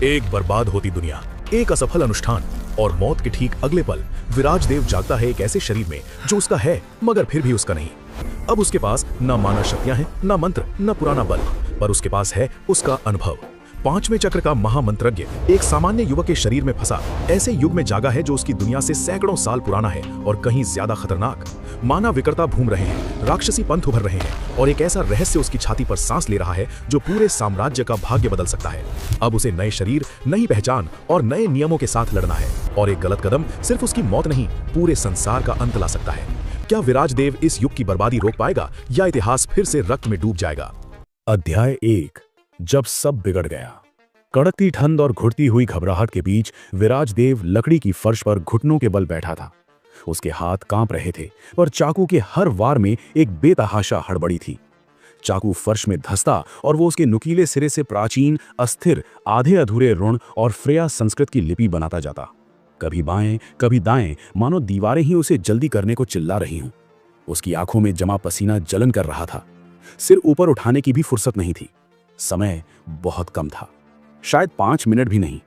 एक बर्बाद होती दुनिया, एक असफल अनुष्ठान और मौत के ठीक अगले पल विराज देव जागता है एक ऐसे शरीर में जो उसका है मगर फिर भी उसका नहीं। अब उसके पास न मानव शक्तियां हैं, न मंत्र, न पुराना बल, पर उसके पास है उसका अनुभव। पांचवें चक्र का महामंत्रज्ञ एक सामान्य युवक के शरीर में फंसा ऐसे युग में जागा है जो उसकी दुनिया से सैकड़ों साल पुराना है और कहीं ज्यादा खतरनाक। मानव विकर्ता घूम रहे हैं, राक्षसी पंथ उभर रहे हैं और एक ऐसा रहस्य उसकी छाती पर सांस ले रहा है जो पूरे साम्राज्य का भाग्य बदल सकता है। अब उसे नए शरीर, नई पहचान और नए नियमों के साथ लड़ना है और एक गलत कदम सिर्फ उसकी मौत नहीं, पूरे संसार का अंत ला सकता है। क्या विराज देव इस युग की बर्बादी रोक पाएगा या इतिहास फिर से रक्त में डूब जाएगा? अध्याय 1। जब सब बिगड़ गया। कड़कती ठंड और घुटती हुई घबराहट के बीच विराज देव लकड़ी की फर्श पर घुटनों के बल बैठा था। उसके हाथ कांप रहे थे, पर चाकू के हर वार में एक बेतहाशा हड़बड़ी थी। चाकू फर्श में धंसता और वो उसके नुकीले सिरे से प्राचीन, अस्थिर, आधे अधूरे ऋण और फ्रेया संस्कृत की लिपि बनाता जाता। कभी बाएं, कभी दाएं, मानो दीवारें ही उसे जल्दी करने को चिल्ला रही हों। उसकी आंखों में जमा पसीना जलन कर रहा था। सिर ऊपर उठाने की भी फुर्सत नहीं थी। समय बहुत कम था, शायद 5 मिनट भी नहीं।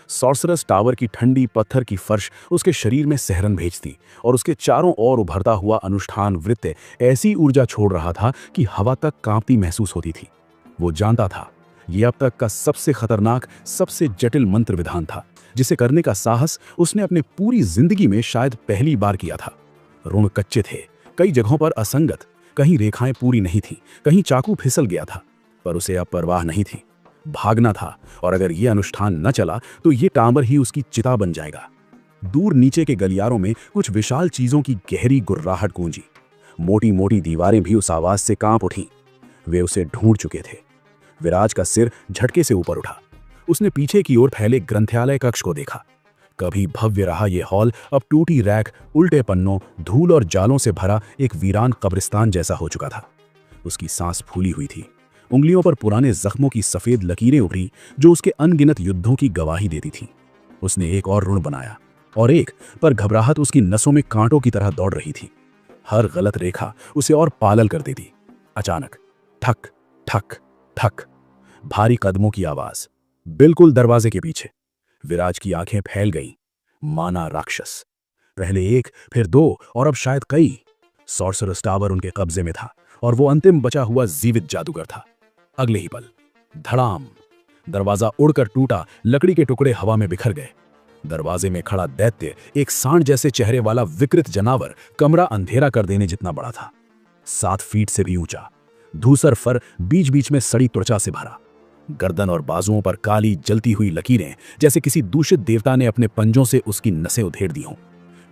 सॉर्सरस टावर की ठंडी पत्थर की फर्श उसके शरीर में सहरन भेजती और उसके चारों ओर उभरता हुआ अनुष्ठान वृत्त ऐसी ऊर्जा छोड़ रहा था कि हवा तक कांपती महसूस होती थी। वो जानता था यह अब तक का सबसे खतरनाक, सबसे जटिल मंत्र विधान था, जिसे करने का साहस उसने अपने पूरी जिंदगी में शायद पहली बार किया था। ऋण कच्चे थे, कई जगहों पर असंगत, कहीं रेखाएं पूरी नहीं थी, कहीं चाकू फिसल गया था, पर उसे अब परवाह नहीं थी। भागना था, और अगर यह अनुष्ठान न चला तो ये टांबर ही उसकी चिता बन जाएगा। दूर नीचे के गलियारों में कुछ विशाल चीजों की गहरी गुर्राहट गूंजी। मोटी मोटी दीवारें भी उस आवाज से कांप उठीं। वे उसे ढूंढ चुके थे। विराज का सिर झटके से ऊपर उठा। उसने पीछे की ओर फैले ग्रंथालय कक्ष को देखा। कभी भव्य रहा यह हॉल अब टूटी रैक, उल्टे पन्नों, धूल और जालों से भरा एक वीरान कब्रिस्तान जैसा हो चुका था। उसकी सांस फूली हुई थी। उंगलियों पर पुराने जख्मों की सफेद लकीरें उभरी जो उसके अनगिनत युद्धों की गवाही देती थीं। उसने एक और ऋण बनाया और एक, पर घबराहट उसकी नसों में कांटों की तरह दौड़ रही थी। हर गलत रेखा उसे और पागल कर देती। अचानक ठक ठक ठक, भारी कदमों की आवाज, बिल्कुल दरवाजे के पीछे। विराज की आंखें फैल गईं, माना राक्षस। पहले एक, फिर 2 और अब शायद कई। सॉर्सरस टावर उनके कब्जे में था और वो अंतिम बचा हुआ जीवित जादूगर था। अगले ही पल धड़ाम, दरवाजा उड़कर टूटा, लकड़ी के टुकड़े हवा में बिखर गए। दरवाजे में खड़ा दैत्य, एक सांड जैसे चेहरे वाला विकृत जनावर, कमरा अंधेरा कर देने जितना बड़ा था। 7 फीट से भी ऊंचा, धूसर फर बीच बीच में सड़ी त्वचा से भरा, गर्दन और बाजुओं पर काली जलती हुई लकीरें, जैसे किसी दूषित देवता ने अपने पंजों से उसकी नसें उधेड़ दी हों।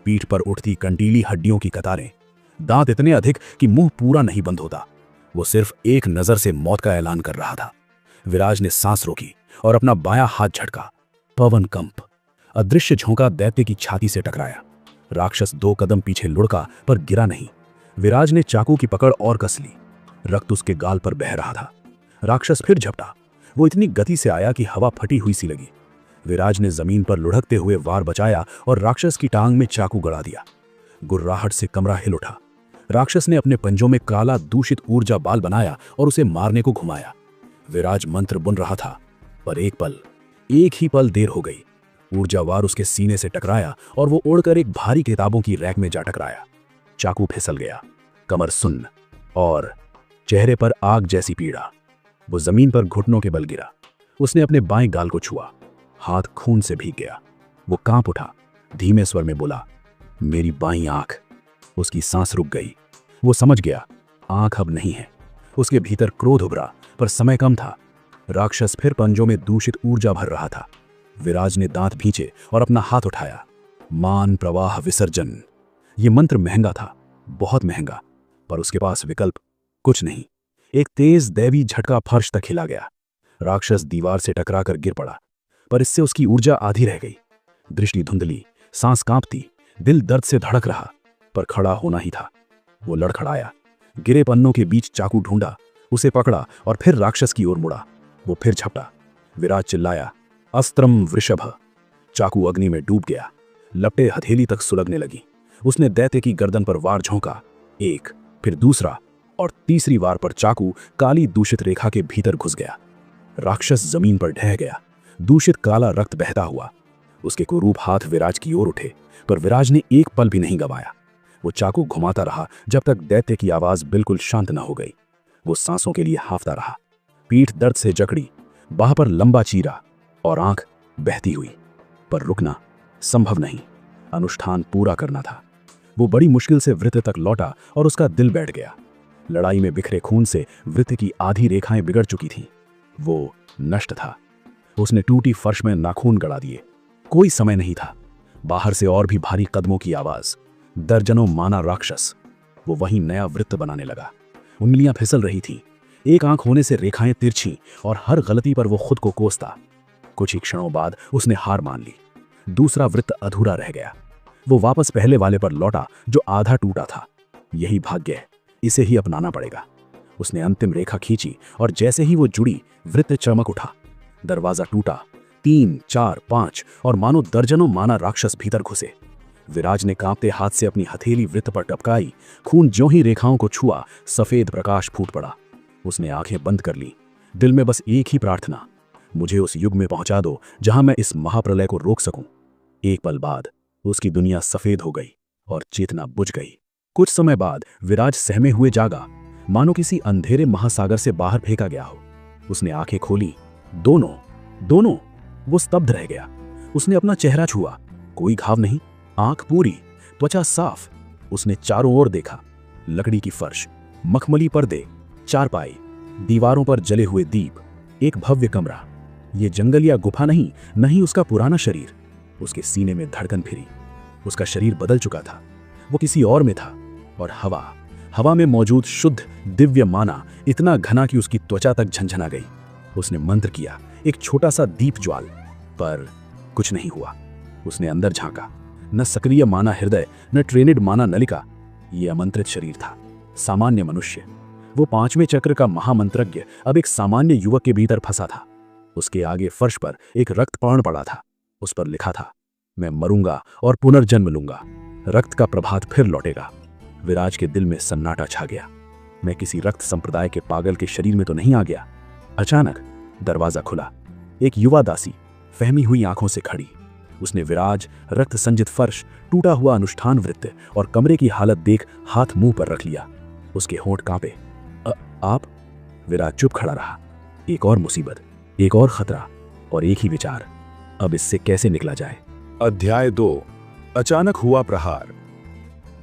पीठ पर उठती कंटीली हड्डियों की कतारें, दांत इतने अधिक कि मुंह पूरा नहीं बंद होता। वो सिर्फ एक नजर से मौत का ऐलान कर रहा था। विराज ने सांस रोकी और अपना बायां हाथ झटका। पवन कंप, अदृश्य झोंका दैत्य की छाती से टकराया। राक्षस 2 कदम पीछे लुढ़का, पर गिरा नहीं। विराज ने चाकू की पकड़ और कस ली। रक्त उसके गाल पर बह रहा था। राक्षस फिर झपटा। वो इतनी गति से आया कि हवा फटी हुई सी लगी। विराज ने जमीन पर लुढ़कते हुए वार बचाया और राक्षस की टांग में चाकू गड़ा दिया। गुर्राहट से कमरा हिल उठा। राक्षस ने अपने पंजों में काला दूषित ऊर्जा बाल बनाया और उसे मारने को घुमाया। विराज मंत्र बुन रहा था, पर एक ही पल देर हो गई। ऊर्जा वार उसके सीने से टकराया और वो उड़कर एक भारी किताबों की रैक में जा टकराया। चाकू फिसल गया, कमर सुन्न और चेहरे पर आग जैसी पीड़ा। वो जमीन पर घुटनों के बल गिरा। उसने अपने बाएं गाल को छुआ, हाथ खून से भीग गया। वो कांप उठा, धीमे स्वर में बोला, मेरी बाईं आंख। उसकी सांस रुक गई। वो समझ गया, आंख अब नहीं है। उसके भीतर क्रोध उभरा, पर समय कम था। राक्षस फिर पंजों में दूषित ऊर्जा भर रहा था। विराज ने दांत भींचे और अपना हाथ उठाया। मान प्रवाह विसर्जन। ये मंत्र महंगा था, बहुत महंगा, पर उसके पास विकल्प कुछ नहीं। एक तेज दैवी झटका फर्श तक हिला गया। राक्षस दीवार से टकराकर गिर पड़ा, पर इससे उसकी ऊर्जा आधी रह गई। दृष्टि धुंधली, सांस कांपती, दिल दर्द से धड़क रहा, पर खड़ा होना ही था। वो लड़खड़ाया, गिरे पन्नों के बीच चाकू ढूंढा, उसे पकड़ा और फिर राक्षस की ओर मुड़ा। वो फिर झपटा। विराज चिल्लाया, अस्त्रम वृषभ। चाकू अग्नि में डूब गया। लपटें हथेली तक सुलगने लगी। उसने दैत्य की गर्दन पर वार झोंका, एक, फिर दूसरा, और तीसरी वार पर चाकू काली दूषित रेखा के भीतर घुस गया। राक्षस जमीन पर ढह गया। दूषित काला रक्त बहता हुआ। उसके कुरूप हाथ विराज की ओर उठे, पर विराज ने एक पल भी नहीं गंवाया। वो चाकू घुमाता रहा जब तक दैत्य की आवाज बिल्कुल शांत न हो गई। वो सांसों के लिए हांफता रहा। पीठ दर्द से जकड़ी, बाह पर लंबा चीरा और आंख बहती हुई, पर रुकना संभव नहीं। अनुष्ठान पूरा करना था। वो बड़ी मुश्किल से वृत्त तक लौटा और उसका दिल बैठ गया। लड़ाई में बिखरे खून से वृत्त की आधी रेखाएं बिगड़ चुकी थीं। वो नष्ट था। उसने टूटी फर्श में नाखून गड़ा दिए। कोई समय नहीं था। बाहर से और भी भारी कदमों की आवाज, दर्जनों माना राक्षस। वो वहीं नया वृत्त बनाने लगा। उंगलियां फिसल रही थीं। एक आंख होने से रेखाएं तिरछी और हर गलती पर वो खुद को कोसता। कुछ ही क्षणों बाद उसने हार मान ली। दूसरा वृत्त अधूरा रह गया। वो वापस पहले वाले पर लौटा जो आधा टूटा था। यही भाग्य है, इसे ही अपनाना पड़ेगा। उसने अंतिम रेखा खींची और जैसे ही वो जुड़ी, वृत्त चमक उठा। दरवाजा टूटा। 3, 4, 5 और मानो दर्जनों माना राक्षस भीतर घुसे। विराज ने कांपते हाथ से अपनी हथेली वृत्त पर टपकाई। खून ज्यों ही रेखाओं को छुआ, सफेद प्रकाश फूट पड़ा। उसने आंखें बंद कर ली। दिल में बस एक ही प्रार्थना, मुझे उस युग में पहुंचा दो जहां मैं इस महाप्रलय को रोक सकूं। एक पल बाद उसकी दुनिया सफेद हो गई और चेतना बुझ गई। कुछ समय बाद विराज सहमे हुए जागा, मानो किसी अंधेरे महासागर से बाहर फेंका गया हो। उसने आंखें खोली। दोनों। वो स्तब्ध रह गया। उसने अपना चेहरा छुआ। कोई घाव नहीं, आंख पूरी, त्वचा साफ। उसने चारों ओर देखा। लकड़ी की फर्श, मखमली पर्दे, चारपाई, दीवारों पर जले हुए दीप, एक भव्य कमरा। ये जंगल या गुफा नहीं उसका पुराना शरीर। उसके सीने में धड़कन फिरी। उसका शरीर बदल चुका था। वो किसी और में था। और हवा में मौजूद शुद्ध दिव्य माना इतना घना कि उसकी त्वचा तक झंझना गई। उसने मंत्र किया, एक छोटा सा दीप ज्वाल, पर कुछ नहीं हुआ। उसने अंदर झांका। न सक्रिय माना हृदय, न ट्रेनेड माना नलिका। ये आमंत्रित शरीर था, सामान्य मनुष्य। वो 5वें चक्र का महामंत्रज्ञ अब एक सामान्य युवक के भीतर फंसा था। उसके आगे फर्श पर एक रक्तपर्ण पड़ा था। उस पर लिखा था, मैं मरूंगा और पुनर्जन्म लूंगा। रक्त का प्रभात फिर लौटेगा। विराज के दिल में सन्नाटा छा गया। मैं किसी रक्त संप्रदाय के पागल के शरीर में तो नहीं आ गया। अचानक दरवाजा खुला। एक युवा दासी फहमी हुई आंखों से खड़ी। उसने विराज, रक्त संजित फर्श, टूटा हुआ अनुष्ठान वृत्त और कमरे की हालत देख हाथ मुंह पर रख लिया। उसके होंठ कांपे। आप? विराज चुप खड़ा रहा। एक और मुसीबत, एक और खतरा और एक ही विचार, अब इससे कैसे निकला जाए। अध्याय 2, अचानक हुआ प्रहार।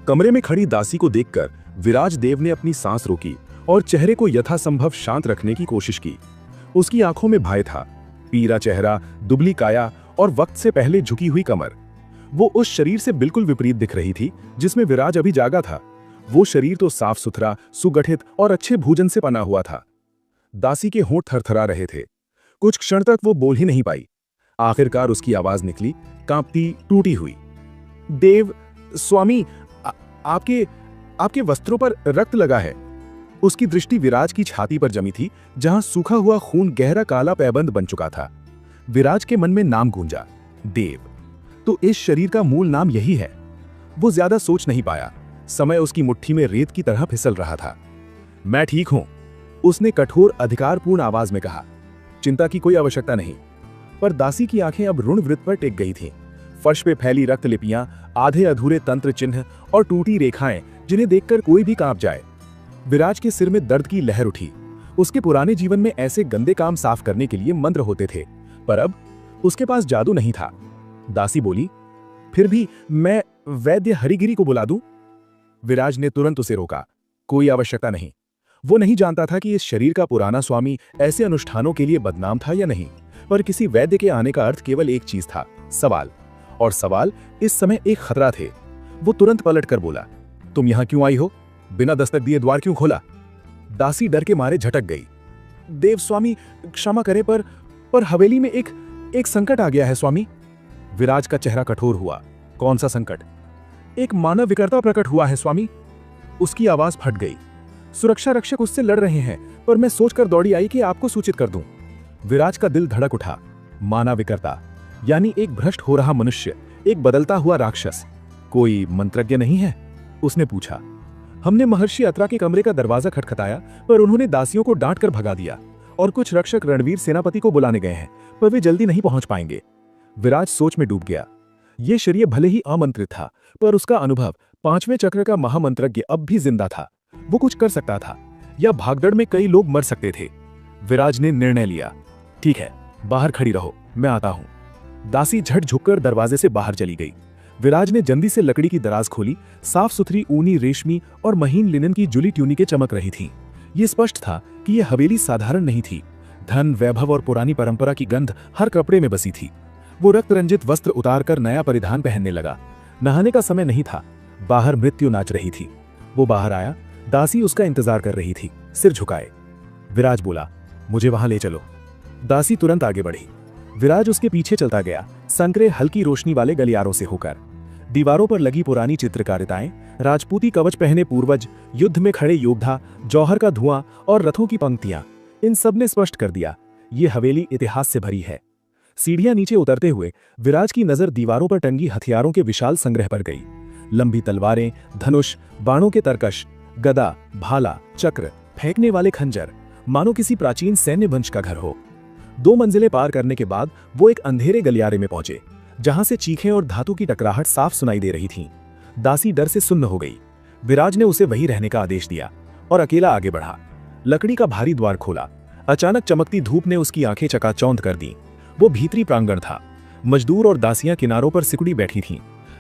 कमरे में खड़ी दासी को देखकर विराज देव ने अपनी सांस रोकी और चेहरे को यथासंभव शांत रखने की कोशिश की। उसकी आंखों में भय था। पीला चेहरा, दुबली काया और वक्त से पहले झुकी हुई कमर। वो उस शरीर से बिल्कुल विपरीत दिख रही थी जिसमें विराज अभी जागा था। वो शरीर तो साफ सुथरा, सुगठित और अच्छे भोजन से बना हुआ था। दासी के होंठ थरथरा रहे थे। कुछ क्षण तक वो बोल ही नहीं पाई। आखिरकार उसकी आवाज निकली, कांपती, टूटी हुई। देव स्वामी, आपके वस्त्रों पर रक्त लगा है। उसकी दृष्टि विराज की छाती पर जमी थी, जहां सूखा हुआ खून गहरा काला पैबंद बन चुका था। विराज के मन में नाम गूंजा, देव। तो इस शरीर का मूल नाम यही है। वो ज्यादा सोच नहीं पाया। समय उसकी मुट्ठी में रेत की तरह फिसल रहा था। मैं ठीक हूं, उसने कठोर अधिकारपूर्ण आवाज में कहा। चिंता की कोई आवश्यकता नहीं। पर दासी की आंखें अब ऋण वृत्त पर टिक गई थीं। फर्श पे फैली रक्त लिपियां, आधे अधूरे तंत्र चिन्ह और टूटी रेखाएं जिन्हें देखकर कोई भी कांप जाए। विराज के सिर में दर्द की लहर उठी। उसके पुराने जीवन में ऐसे गंदे काम साफ करने के लिए मंत्र होते थे, पर अब उसके पास जादू नहीं था। दासी बोली, फिर भी मैं वैद्य हरिगिरी को बुला दूं? विराज ने तुरंत उसे रोका। कोई आवश्यकता नहीं। वो नहीं जानता था कि इस शरीर का पुराना स्वामी ऐसे अनुष्ठानों के लिए बदनाम था या नहीं, पर किसी वैद्य के आने का अर्थ केवल एक चीज था, सवाल। और सवाल इस समय एक खतरा थे। वो तुरंत पलटकर बोला, तुम यहां क्यों आई हो? बिना दस्तक दिए द्वार क्यों खोला? दासी डर के मारे झटक गई। देव स्वामी, क्षमा करें, पर हवेली में एक संकट आ गया है स्वामी। विराज का चेहरा कठोर हुआ। कौन सा संकट? एक मानव विकर्ता प्रकट हुआ है स्वामी। उसकी आवाज फट गई। सुरक्षा रक्षक उससे लड़ रहे हैं, पर मैं सोचकर दौड़ी आई कि आपको सूचित कर दूं। विराज का दिल धड़क उठा। मानव विकर्ता यानी एक भ्रष्ट हो रहा मनुष्य, एक बदलता हुआ राक्षस। कोई मंत्रज्ञ नहीं है? उसने पूछा। हमने महर्षि अत्रा के कमरे का दरवाजा खटखटाया, पर उन्होंने दासियों को डांट कर भगा दिया और कुछ रक्षक रणवीर सेनापति को बुलाने गए हैं, पर वे जल्दी नहीं पहुंच पाएंगे। विराज सोच में डूब गया। ये शरीर भले ही आमंत्रित था, पर उसका अनुभव 5वें चक्र का महामंत्रज्ञ अब भी जिंदा था। वो कुछ कर सकता था, या भागदड़ में कई लोग मर सकते थे। विराज ने निर्णय लिया, ठीक है, बाहर खड़ी रहो, मैं आता हूं। दासी झट झुककर दरवाजे से बाहर चली गई। विराज ने जल्दी से लकड़ी की दराज खोली। साफ सुथरी ऊनी, रेशमी और महीन लिनन की जुली ट्यूनिकें चमक रही थीं। ये स्पष्ट था कि यह हवेली साधारण नहीं थी। धन, वैभव और पुरानी परंपरा की गंध हर कपड़े में बसी थी। वो रक्त रंजित वस्त्र उतारकर नया परिधान पहनने लगा। नहाने का समय नहीं था। बाहर मृत्यु नाच रही थी। वो बाहर आया। दासी उसका इंतजार कर रही थी, सिर झुकाए। विराज बोला, मुझे वहां ले चलो। दासी तुरंत आगे बढ़ी। विराज उसके पीछे चलता गया, संकरे हल्की रोशनी वाले गलियारों से होकर। दीवारों पर लगी पुरानी चित्रकारिताएं, राजपूती कवच पहने पूर्वज, युद्ध में खड़े योद्धा, जौहर का धुआं और रथों की पंक्तियां, इन सब ने स्पष्ट कर दिया, ये हवेली इतिहास से भरी है। सीढ़ियां नीचे उतरते हुए विराज की नजर दीवारों पर टंगी हथियारों के विशाल संग्रह पर गई। लंबी तलवारें, धनुष, बाणों के तरकश, गदा, भाला, चक्र, फेंकने वाले खंजर, मानो किसी प्राचीन सैन्य वंश का घर हो। 2 मंजिलें पार करने के बाद वो एक अंधेरे गलियारे में पहुंचे, जहां से चीखें और धातु की टकराहट साफ सुनाई दे रही थीं। दासी डर से सुन्न हो गई। विराज ने उसे वहीं रहने का आदेश दिया और अकेला आगे बढ़ा। लकड़ी का भारी द्वार खोला। अचानक चमकती धूप ने उसकी आंखें चकाचौंध कर दी। वो भीतरी प्रांगण था। मजदूर और दासियां किनारों पर सिकुड़ी बैठी थीं।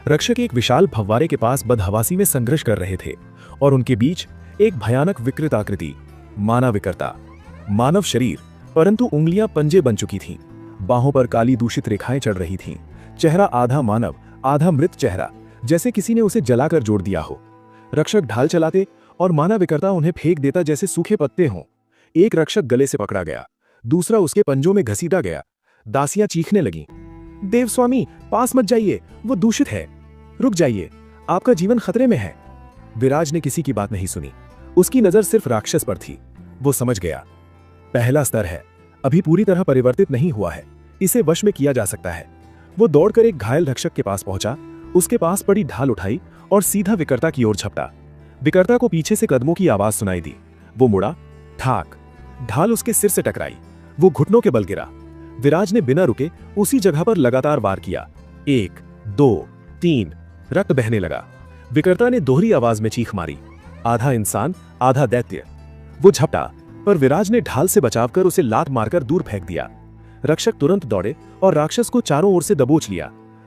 रक्षक एक विशाल फव्वारे के पास बदहवासी में संघर्ष कर रहे थे और उनके बीच एक भयानक विकृत आकृति, मानविकता, मानव शरीर, परंतु उंगलियां पंजे बन चुकी थीं। बाहों पर काली दूषित रेखाएं चढ़ रही थीं। चेहरा आधा मानव, आधा मृत चेहरा, जैसे किसी ने उसे जलाकर जोड़ दिया हो। रक्षक ढाल चलाते और मानविकता उन्हें फेंक देता जैसे सूखे पत्ते हों। एक रक्षक गले से पकड़ा गया, दूसरा उसके पंजों में घसीटा गया। दासियां चीखने लगीं, देव स्वामी, पास मत जाइए, वो दूषित है, रुक जाइए, आपका जीवन खतरे में है। विराज ने किसी की बात नहीं सुनी। उसकी नजर सिर्फ राक्षस पर थी। वो समझ गया, पहला स्तर है, अभी पूरी तरह परिवर्तित नहीं हुआ है, इसे वश में किया जा सकता है। वो दौड़कर एक घायल रक्षक के पास पहुंचा, उसके पास पड़ी ढाल उठाई और सीधा विकर्ता की ओर झपटा। विकर्ता को पीछे से कदमों की आवाज सुनाई दी। वो मुड़ा, ठाक, ढाल उसके सिर से टकराई। वो घुटनों के बल गिरा। विराज ने बिना रुके उसी जगह पर लगातार वार किया। 1, 2, 3, रक्त बहने लगा। विकर्ता ने दोहरी आवाज में चीख मारी, आधा इंसान, आधा दैत्य। वो झपटा, पर विराज ने ढाल से बचावकर उसे लात मारकर दूर फेंक दिया। रक्षक तुरंत दौड़े और राक्षस को चारों ओर से दबोच लिया,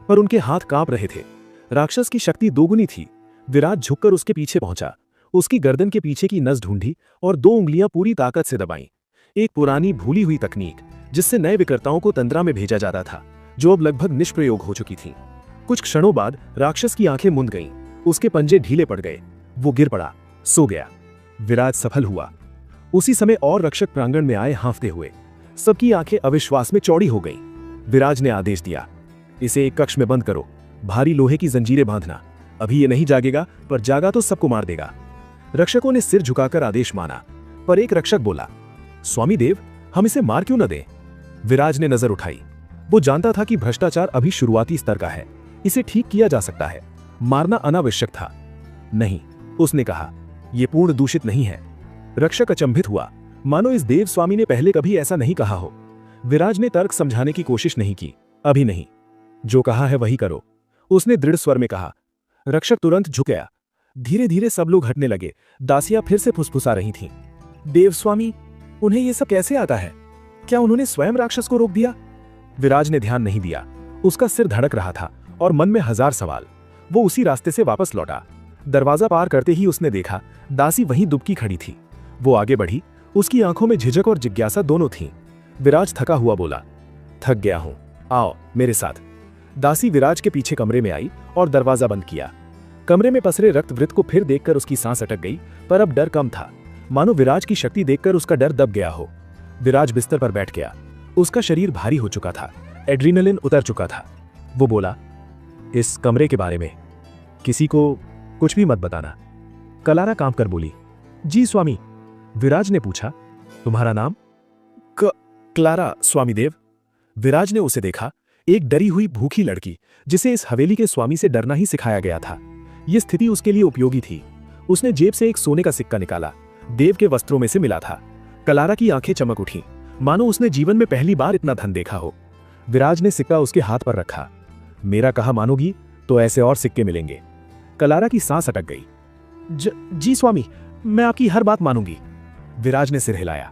पर उनके हाथ कांप रहे थे। राक्षस की शक्ति दोगुनी थी। विराज झुककर उसके पीछे पहुंचा, उसकी गर्दन के पीछे की नस ढूंढी और 2 उंगलियां पूरी ताकत से दबाईं। एक पुरानी भूली हुई तकनीक, जिससे नए विकर्ताओं को तंद्रा में भेजा जाता था, जो अब लगभग निष्प्रयोग हो चुकी थीं। कुछ क्षणों बाद राक्षस की आंखें मुंद गईं, उसके पंजे ढीले पड़ गए, वो गिर पड़ा, सो गया। विराज सफल हुआ। उसी समय और रक्षक प्रांगण में आए हाँफते हुए। सबकी आंखें अविश्वास में चौड़ी हो गईं। विराज ने आदेश दिया, इसे एक कक्ष में बंद करो, भारी लोहे की जंजीरें बांधना। अभी ये नहीं जागेगा, पर जागा तो सबको मार देगा। रक्षकों ने सिर झुकाकर आदेश माना, पर एक रक्षक बोला, स्वामी देव, हम इसे मार क्यों न दें? विराज ने नजर उठाई। वो जानता था कि भ्रष्टाचार अभी शुरुआती स्तर का है, इसे ठीक किया जा सकता है, मारना अनावश्यक था। नहीं, उसने कहा, यह पूर्ण दूषित नहीं है। रक्षक अचंभित हुआ, मानो इस देव स्वामी ने पहले कभी ऐसा नहीं कहा हो। विराज ने तर्क समझाने की कोशिश नहीं की, अभी नहीं, जो कहा है वही करो, उसने दृढ़ स्वर में कहा। रक्षक तुरंत झुक गया। धीरे धीरे सब लोग हटने लगे। दासियां फिर से फुसफुसा रही थीं, देव स्वामी, उन्हें यह सब कैसे आता है? क्या उन्होंने स्वयं राक्षस को रोक दिया? विराज ने ध्यान नहीं दिया। उसका सिर धड़क रहा था और मन में 1000 सवाल। वो उसी रास्ते से वापस लौटा। दरवाजा पार करते ही उसने देखा, दासी वहीं दुबकी खड़ी थी। वो आगे बढ़ी, उसकी आंखों में झिझक और जिज्ञासा दोनों थीं। विराज थका हुआ बोला, थक गया हूं, आओ मेरे साथ। दासी विराज के पीछे कमरे में आई और दरवाजा बंद किया। कमरे में पसरे रक्त वृत्त को फिर देखकर उसकी सांस अटक गई, पर अब डर कम था, मानो विराज की शक्ति देखकर उसका डर दब गया हो। विराज बिस्तर पर बैठ गया। उसका शरीर भारी हो चुका था, एड्रीनलिन उतर चुका था। वो बोला, इस कमरे के बारे में किसी को कुछ भी मत बताना। कलारा कांप कर बोली, जी स्वामी। विराज ने पूछा, तुम्हारा नाम? क्लारा स्वामी देव। विराज ने उसे देखा, एक डरी हुई भूखी लड़की, जिसे इस हवेली के स्वामी से डरना ही सिखाया गया था। यह स्थिति उसके लिए उपयोगी थी। उसने जेब से एक सोने का सिक्का निकाला, देव के वस्त्रों में से मिला था। कलारा की आंखें चमक उठी। मानो उसने जीवन में पहली बार इतना धन देखा हो। विराज ने सिक्का उसके हाथ पर रखा। मेरा कहा मानोगी तो ऐसे और सिक्के मिलेंगे। कलारा की सांस अटक गई। जी स्वामी, मैं आपकी हर बात मानूंगी। विराज ने सिर हिलाया।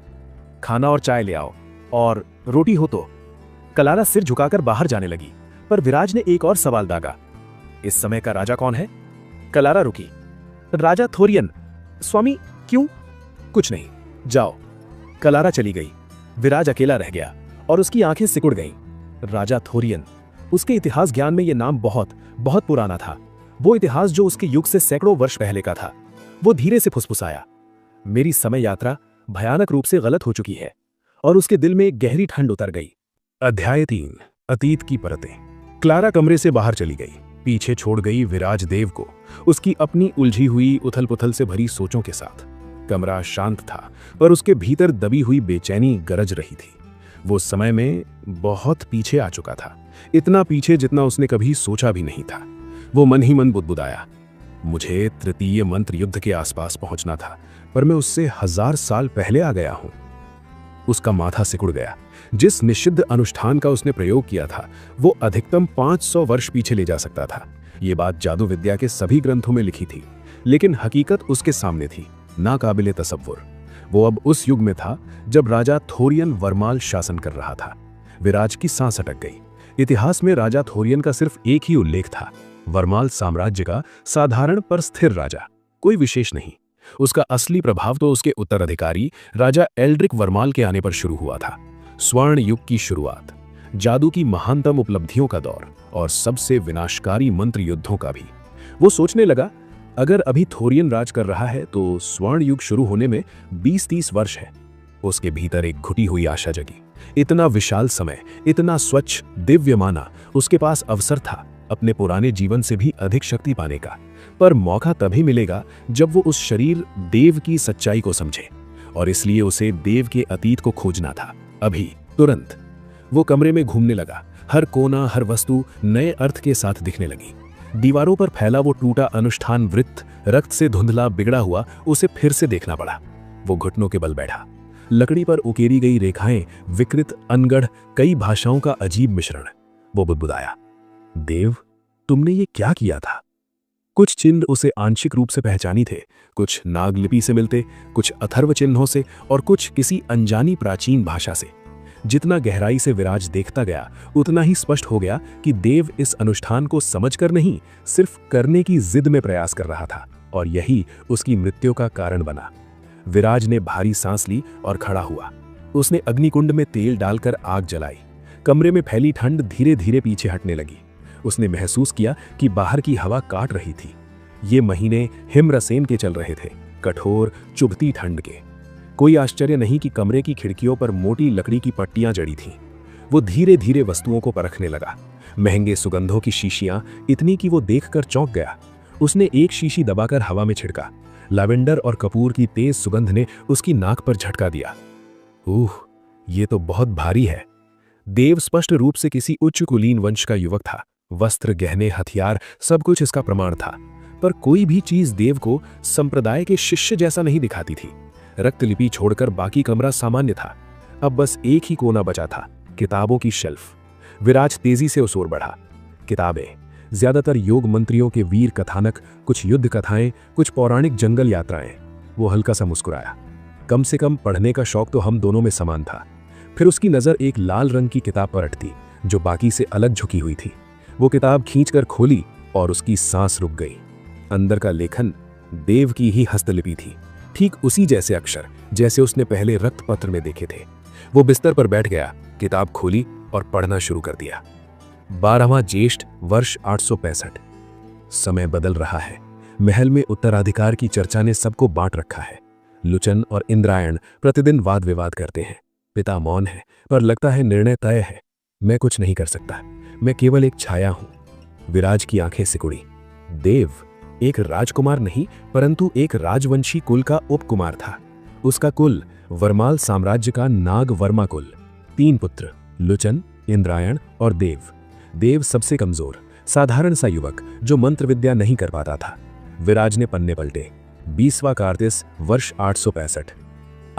खाना और चाय ले आओ, और रोटी हो तो। कलारा सिर झुकाकर बाहर जाने लगी, पर विराज ने एक और सवाल दागा। इस समय का राजा कौन है? कलारा रुकी। राजा थोरियन। स्वामी, क्यों? कुछ नहीं, जाओ। कलारा चली गई। विराज अकेला रह गया और उसकी आंखें सिकुड़ गईं। राजा थोरियन, उसके इतिहास ज्ञान में यह नाम बहुत बहुत पुराना था। वो इतिहास जो उसके युग से सैकड़ों वर्ष पहले का था। वो धीरे से फुसफुसाया। मेरी समय यात्रा भयानक रूप से गलत हो चुकी है। और उसके दिल में एक गहरी ठंड उतर गई। अध्याय 3, अतीत की परतें। क्लारा कमरे से बाहर चली गई। पीछे छोड़ गई विराज देव को, उसकी अपनी उलझी हुई उथल पुथल से भरी सोचों के साथ। कमरा शांत था, पर उसके भीतर दबी हुई बेचैनी गरज रही थी। वो समय में बहुत पीछे आ चुका था, इतना पीछे जितना उसने कभी सोचा भी नहीं था। वो मन ही मन बुदबुदाया, मुझे तृतीय मंत्र युद्ध के आसपास पहुंचना था, पर मैं उससे 1000 साल पहले आ गया हूं। उसका माथा सिकुड़ गया। जिस निषिद्ध अनुष्ठान का उसने प्रयोग किया था, वो अधिकतम 500 वर्ष पीछे ले जा सकता था। ये बात जादू विद्या के सभी ग्रंथों में लिखी थी, लेकिन हकीकत उसके सामने थी, नाकाबिले तसव्वुर। वो अब उस युग में था जब राजा थोरियन वरमाल शासन कर रहा था। विराज की सांस अटक गई। इतिहास में राजा थोरियन का सिर्फ एक ही उल्लेख था, वरमाल साम्राज्य का साधारण पर स्थिर राजा, कोई विशेष नहीं। उसका असली प्रभाव तो उसके उत्तराधिकारी राजा एल्ड्रिक वरमाल के आने पर शुरू हुआ था। स्वर्ण युग की शुरुआत, जादू की महानतम उपलब्धियों का दौर, और सबसे विनाशकारी मंत्र युद्धों का भी। वो सोचने लगा, अगर अभी थोरियन राज कर रहा है तो स्वर्ण युग शुरू होने में 20-30 वर्ष है। उसके भीतर एक घुटी हुई आशा जगी। इतना विशाल समय, इतना स्वच्छ, दिव्य माना उसके पास अवसर था अपने पुराने जीवन से भी अधिक शक्ति पाने का। पर मौका तभी मिलेगा जब वो उस शरीर देव की सच्चाई को समझे, और इसलिए उसे देव के अतीत को खोजना था, अभी, तुरंत। वो कमरे में घूमने लगा। हर कोना, हर वस्तु नए अर्थ के साथ दिखने लगी। दीवारों पर फैला वो टूटा अनुष्ठान वृत्त, रक्त से धुंधला बिगड़ा हुआ, उसे फिर से देखना पड़ा। वो घुटनों के बल बैठा। लकड़ी पर उकेरी गई रेखाएं, विकृत, अनगढ़, कई भाषाओं का अजीब मिश्रण। वो बुदबुदाया, देव, तुमने ये क्या किया था? कुछ चिन्ह उसे आंशिक रूप से पहचानी थे, कुछ नागलिपि से मिलते, कुछ अथर्व चिन्हों से, और कुछ किसी अनजानी प्राचीन भाषा से। जितना गहराई से विराज देखता गया, उतना ही स्पष्ट हो गया कि देव इस अनुष्ठान को समझकर नहीं, सिर्फ करने की जिद में प्रयास कर रहा था, और यही उसकी मृत्यु का कारण बना। विराज ने भारी सांस ली और खड़ा हुआ। उसने अग्निकुंड में तेल डालकर आग जलाई। कमरे में फैली ठंड धीरे धीरे पीछे हटने लगी। उसने महसूस किया कि बाहर की हवा काट रही थी। ये महीने हिमरसेन के चल रहे थे, कठोर, चुभती ठंड के। कोई आश्चर्य नहीं कि कमरे की खिड़कियों पर मोटी लकड़ी की पट्टियां जड़ी थीं। वो धीरे धीरे वस्तुओं को परखने लगा। महंगे सुगंधों की शीशियां, इतनी कि वो देखकर चौंक गया। उसने एक शीशी दबाकर हवा में छिड़का। लैवेंडर और कपूर की तेज सुगंध ने उसकी नाक पर झटका दिया। ये तो बहुत भारी है। देव स्पष्ट रूप से किसी उच्च कुलीन वंश का युवक था। वस्त्र, गहने, हथियार, सब कुछ इसका प्रमाण था। पर कोई भी चीज देव को संप्रदाय के शिष्य जैसा नहीं दिखाती थी। रक्तलिपि छोड़कर बाकी कमरा सामान्य था। अब बस एक ही कोना बचा था, किताबों की शेल्फ। विराज तेजी से उस ओर बढ़ा। किताबें, ज्यादातर योग मंत्रियों के वीर कथानक, कुछ युद्ध कथाएं, कुछ पौराणिक जंगल यात्राएं। वो हल्का सा मुस्कुराया। कम से कम पढ़ने का शौक तो हम दोनों में समान था। फिर उसकी नजर एक लाल रंग की किताब पर अटकी, जो बाकी से अलग झुकी हुई थी। वो किताब खींचकर खोली और उसकी सांस रुक गई। अंदर का लेखन देव की ही हस्तलिपि थी, ठीक उसी जैसे अक्षर जैसे उसने पहले रक्तपत्र में देखे थे। वो बिस्तर पर बैठ गया, किताब खोली और पढ़ना शुरू कर दिया। 12वां ज्येष्ठ, वर्ष 865। समय बदल रहा है। महल में उत्तराधिकार की चर्चा ने सबको बांट रखा है। लुचन और इंद्रायण प्रतिदिन वाद विवाद करते हैं। पिता मौन है, पर लगता है निर्णय तय है। मैं कुछ नहीं कर सकता, मैं केवल एक छाया हूं। विराज की आंखें सिकुड़ी। देव एक राजकुमार नहीं, परंतु एक राजवंशी कुल का उपकुमार था। उसका कुल वरमाल साम्राज्य का नाग वर्मा कुल। 3 पुत्र, लुचन, इंद्रायण और देव। देव सबसे कमजोर, साधारण सा युवक जो मंत्र विद्या नहीं कर पाता था। विराज ने पन्ने पलटे। 20वां कार्तिस, वर्ष 865।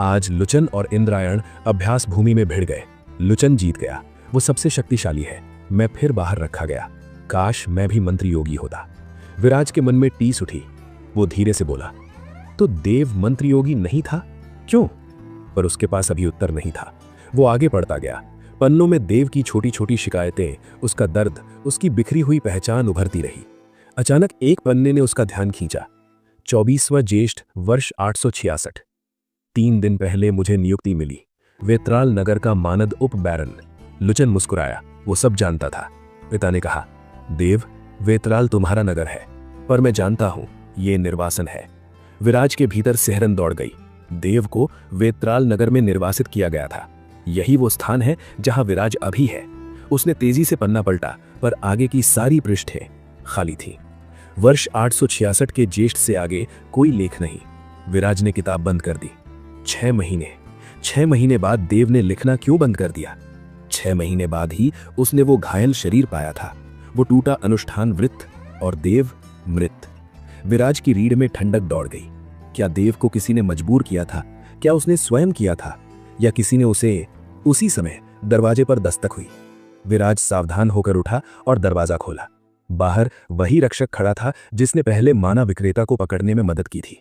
आज लुचन और इंद्रायण अभ्यास भूमि में भिड़ गए। लुचन जीत गया, वो सबसे शक्तिशाली है। मैं फिर बाहर रखा गया। काश मैं भी मंत्री योगी होता। विराज के मन में टीस उठी। वो धीरे से बोला, तो देव मंत्री योगी नहीं था, क्यों? पर उसके पास अभी उत्तर नहीं था। वो आगे बढ़ता गया। पन्नों में देव की छोटी छोटी शिकायतें, उसका दर्द, उसकी बिखरी हुई पहचान उभरती रही। अचानक एक पन्ने ने उसका ध्यान खींचा। 24वां ज्येष्ठ वर्ष 866। 3 दिन पहले मुझे नियुक्ति मिली, वेत्राल नगर का मानद उप बैरन। लुचन मुस्कुराया, वो सब जानता था। पिता ने कहा, देव, वेत्राल तुम्हारा नगर है, पर मैं जानता हूं ये निर्वासन है। विराज के भीतर सिहरन दौड़ गई। देव को वेत्राल नगर में निर्वासित किया गया था। यही वो स्थान है जहां विराज अभी है। उसने तेजी से पन्ना पलटा, पर आगे की सारी पृष्ठें खाली थी। वर्ष 866 के ज्येष्ठ से आगे कोई लेख नहीं। विराज ने किताब बंद कर दी। 6 महीने बाद देव ने लिखना क्यों बंद कर दिया? 6 महीने बाद ही उसने वो घायल शरीर पाया था, वो टूटा अनुष्ठान वृत्त, और देव मृत। विराज की रीढ़ में ठंडक दौड़ गई। क्या देव को किसी ने मजबूर किया था? क्या उसने स्वयं किया था, या किसी ने उसे? उसी समय दरवाजे पर दस्तक हुई। विराज सावधान होकर उठा और दरवाजा खोला। बाहर वही रक्षक खड़ा था जिसने पहले माना विक्रेता को पकड़ने में मदद की थी।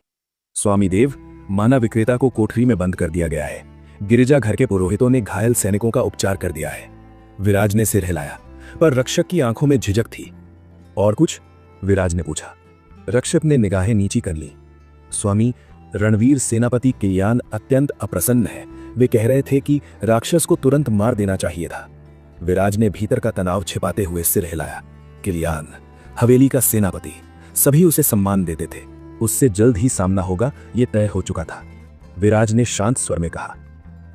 स्वामी देव, माना विक्रेता को कोठरी में बंद कर दिया गया है। गिरिजा घर के पुरोहितों ने घायल सैनिकों का उपचार कर दिया है। विराज ने सिर हिलाया, पर रक्षक की आंखों में झिझक थी। और कुछ? विराज ने पूछा। रक्षक ने निगाहें नीची कर ली। स्वामी, रणवीर सेनापति किलियान अत्यंत अप्रसन्न है। वे कह रहे थे कि राक्षस को तुरंत मार देना चाहिए था। विराज ने भीतर का तनाव छिपाते हुए सिर हिलाया। किलियान, हवेली का सेनापति, सभी उसे सम्मान देते थे। उससे जल्द ही सामना होगा, ये तय हो चुका था। विराज ने शांत स्वर में कहा,